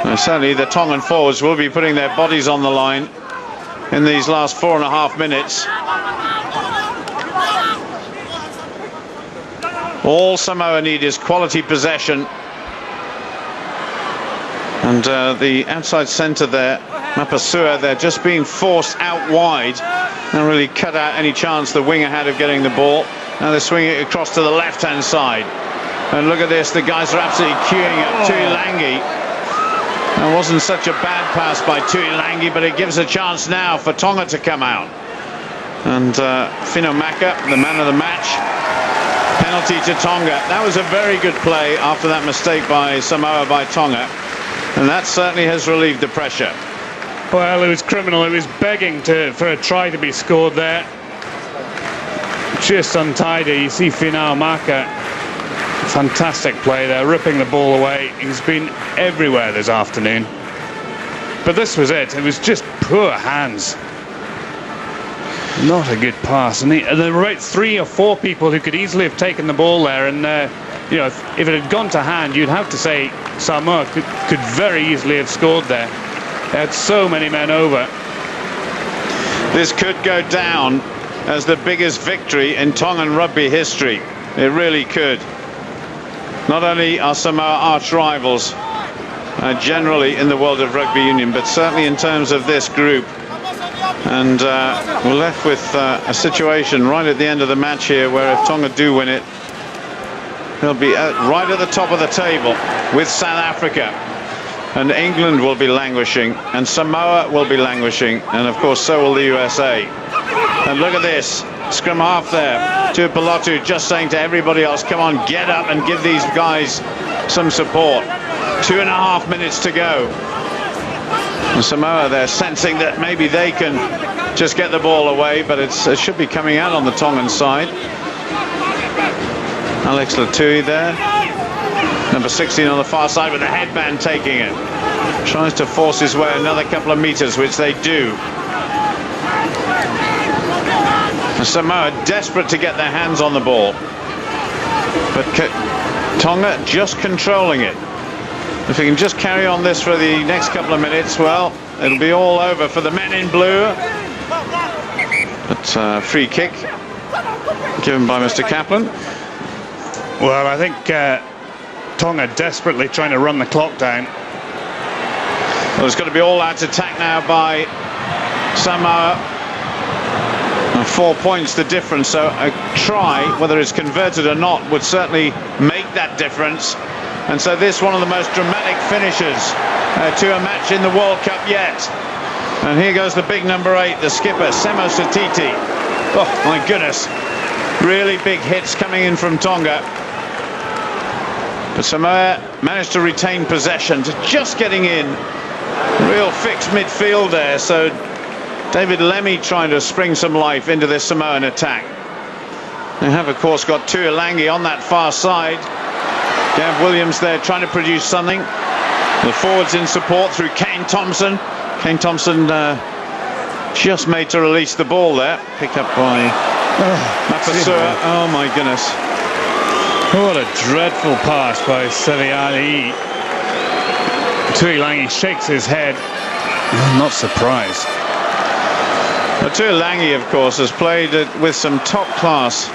And certainly the Tongan forwards will be putting their bodies on the line in these last 4.5 minutes. All Samoa need is quality possession. And the outside centre there, Mapasua, they're just being forced out wide and really cut out any chance the winger had of getting the ball. Now they're swinging it across to the left-hand side. And look at this, the guys are absolutely queuing up Tuilangi. That wasn't such a bad pass by Tuilangi, but it gives a chance now for Tonga to come out. And Finomaka, the man of the match. Penalty to Tonga. That was a very good play after that mistake by Samoa by Tonga. And that certainly has relieved the pressure. Well, it was criminal. It was begging for a try to be scored there. Just untidy. You see Finomaka. Fantastic play there, ripping the ball away. He's been everywhere this afternoon. But this was it. It was just poor hands. Not a good pass. And there were about 3 or 4 people who could easily have taken the ball there. And, you know, if it had gone to hand, you'd have to say Samoa could very easily have scored there. They had so many men over. This could go down as the biggest victory in Tongan rugby history. It really could. Not only are Samoa arch rivals generally in the world of rugby union, but certainly in terms of this group. And we're left with a situation right at the end of the match here where if Tonga do win it, they'll be right at the top of the table with South Africa. And England will be languishing, and Samoa will be languishing, and of course so will the USA. And look at this. Scrum half there. Tuipulotu just saying to everybody else, come on, get up and give these guys some support. 2.5 minutes to go. And Samoa, they're sensing that maybe they can just get the ball away, but it should be coming out on the Tongan side. Alex Latui there. Number 16 on the far side with the headband taking it. Tries to force his way another couple of meters, which they do. Samoa desperate to get their hands on the ball, but Tonga just controlling it. If we can just carry on this for the next couple of minutes, well, it'll be all over for the men in blue. But free kick given by Mr. Kaplan. Well, I think Tonga desperately trying to run the clock down. Well, it's got to be all out attack now by Samoa. 4 points the difference, so a try, whether it's converted or not, would certainly make that difference. And so this one of the most dramatic finishes to a match in the World Cup yet. And here goes the big number 8, the skipper, Semo Satiti. Oh my goodness, really big hits coming in from Tonga. But Samoa managed to retain possession, just getting in. Real fixed midfield there, so David Lemmy trying to spring some life into this Samoan attack. They have, of course, got Tuilangi on that far side. Gav Williams there trying to produce something. The forwards in support through Kane Thompson. Kane Thompson just made to release the ball there. Pick up by Mapasua. Oh my goodness. What a dreadful pass by Seviali. Tuilangi shakes his head. I'm not surprised. Tuilangi, of course, has played with some top-class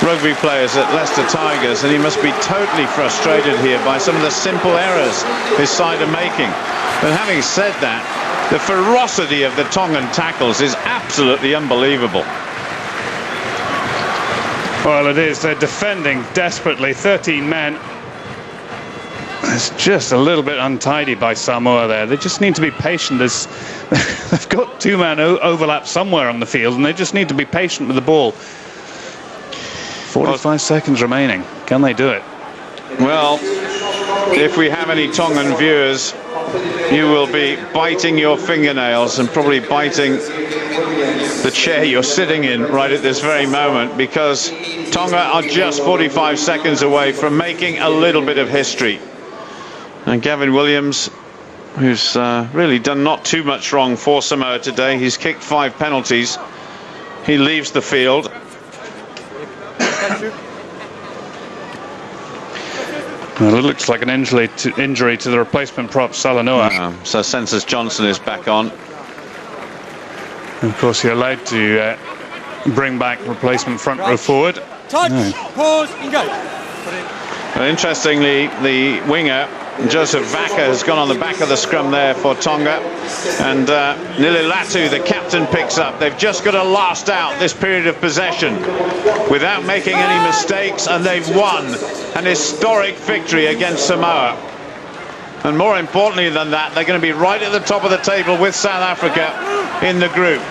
rugby players at Leicester Tigers, and he must be totally frustrated here by some of the simple errors his side are making. But having said that, the ferocity of the Tongan tackles is absolutely unbelievable. Well, it is. They're defending desperately. 13 men. It's just a little bit untidy by Samoa there. They just need to be patient. They've got 2-man overlap somewhere on the field, and they just need to be patient with the ball. 45 seconds remaining. Can they do it? Well, if we have any Tongan viewers, you will be biting your fingernails and probably biting the chair you're sitting in right at this very moment, because Tonga are just 45 seconds away from making a little bit of history. And Gavin Williams, who's really done not too much wrong for Samoa today, he's kicked 5 penalties. He leaves the field. Well, it looks like an injury to the replacement prop, Salanoa. So Census Johnson is back on. And of course, you're allowed to bring back replacement front row forward. Touch, pause, and go. Well, interestingly, the winger Joseph Vaca has gone on the back of the scrum there for Tonga, and Nililatu, the captain, picks up. They've just got to last out this period of possession without making any mistakes, and they've won an historic victory against Samoa. And more importantly than that, they're going to be right at the top of the table with South Africa in the group.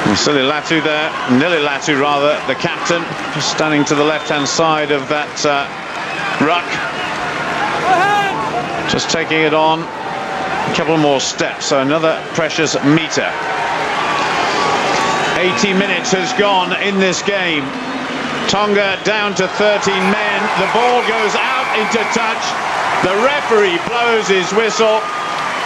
Nililatu rather, the captain, just standing to the left-hand side of that ruck. Just taking it on a couple more steps, so another precious metre. 80 minutes has gone in this game. Tonga down to 13 men. The ball goes out into touch. The referee blows his whistle.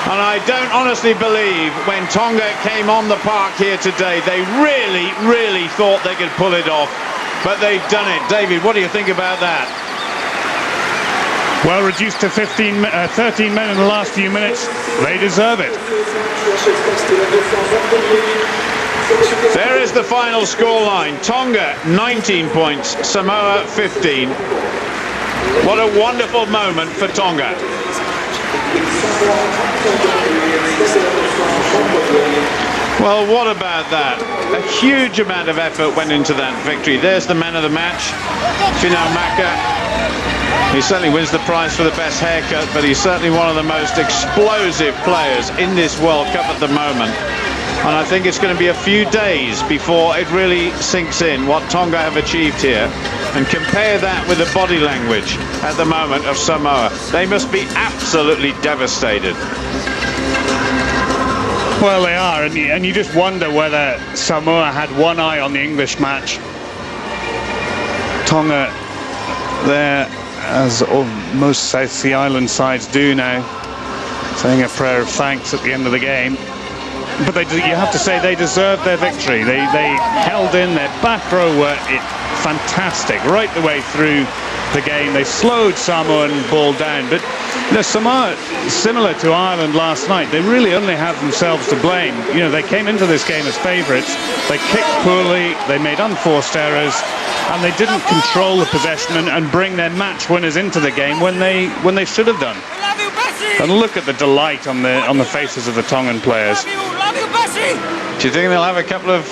And I don't honestly believe when Tonga came on the park here today, they really thought they could pull it off. But they've done it. David, what do you think about that? Well, reduced to 13 men in the last few minutes. They deserve it. There is the final scoreline. Tonga 19 points, Samoa 15. What a wonderful moment for Tonga. Well, what about that? A huge amount of effort went into that victory. There's the man of the match, Finau Maka. He certainly wins the prize for the best haircut, but he's certainly one of the most explosive players in this World Cup at the moment. And I think it's going to be a few days before it really sinks in what Tonga have achieved here. And compare that with the body language at the moment of Samoa. They must be absolutely devastated. Well, they are, and you just wonder whether Samoa had one eye on the English match. Tonga there, as most South Sea Island sides do now, saying a prayer of thanks at the end of the game. But you have to say they deserved their victory. They held in. Their back row were fantastic right the way through the game. They slowed Samoan ball down, but Samoa, similar to Ireland last night, they really only have themselves to blame. You know, they came into this game as favourites. They kicked poorly. They made unforced errors, and they didn't control the possession and bring their match winners into the game when they should have done. And look at the delight on the faces of the Tongan players. Do you think they'll have a couple of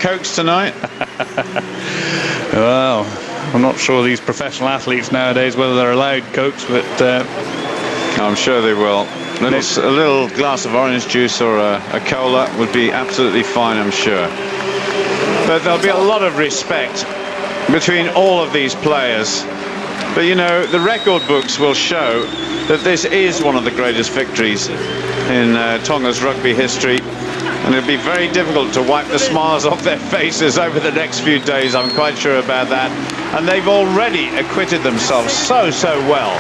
Cokes tonight? Well, I'm not sure these professional athletes nowadays whether they're allowed Cokes, but I'm sure they will. A little glass of orange juice or a cola would be absolutely fine, I'm sure. But there'll be a lot of respect between all of these players. But you know, the record books will show that this is one of the greatest victories in Tonga's rugby history. And it'll be very difficult to wipe the smiles off their faces over the next few days, I'm quite sure about that. And they've already acquitted themselves so well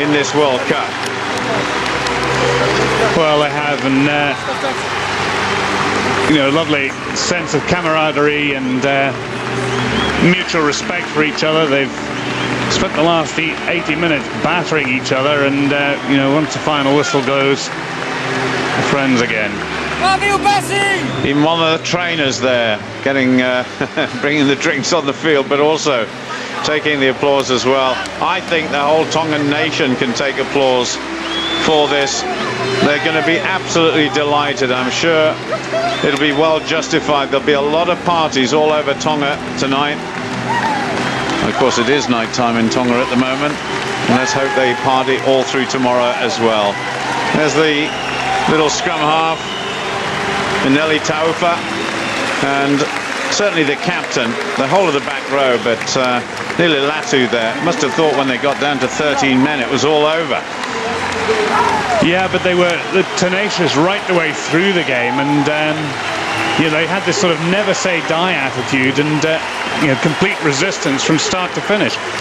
in this World Cup. Well, they have, and you know, a lovely sense of camaraderie and mutual respect for each other. They've spent the last 80 minutes battering each other, and you know, once the final whistle goes, they're friends again. Even one of the trainers there getting bringing the drinks on the field, but also taking the applause as well. I think the whole Tongan nation can take applause for this. They're going to be absolutely delighted. I'm sure it'll be well justified. There'll be a lot of parties all over Tonga tonight. Of course, it is night time in Tonga at the moment, and let's hope they party all through tomorrow as well. There's the little scrum half, Neli Taufa, and certainly the captain, the whole of the back row, but Nililatu there must have thought when they got down to 13 men it was all over. Yeah, but they were tenacious right the way through the game, and you know, they had this sort of never say die attitude, and you know, complete resistance from start to finish.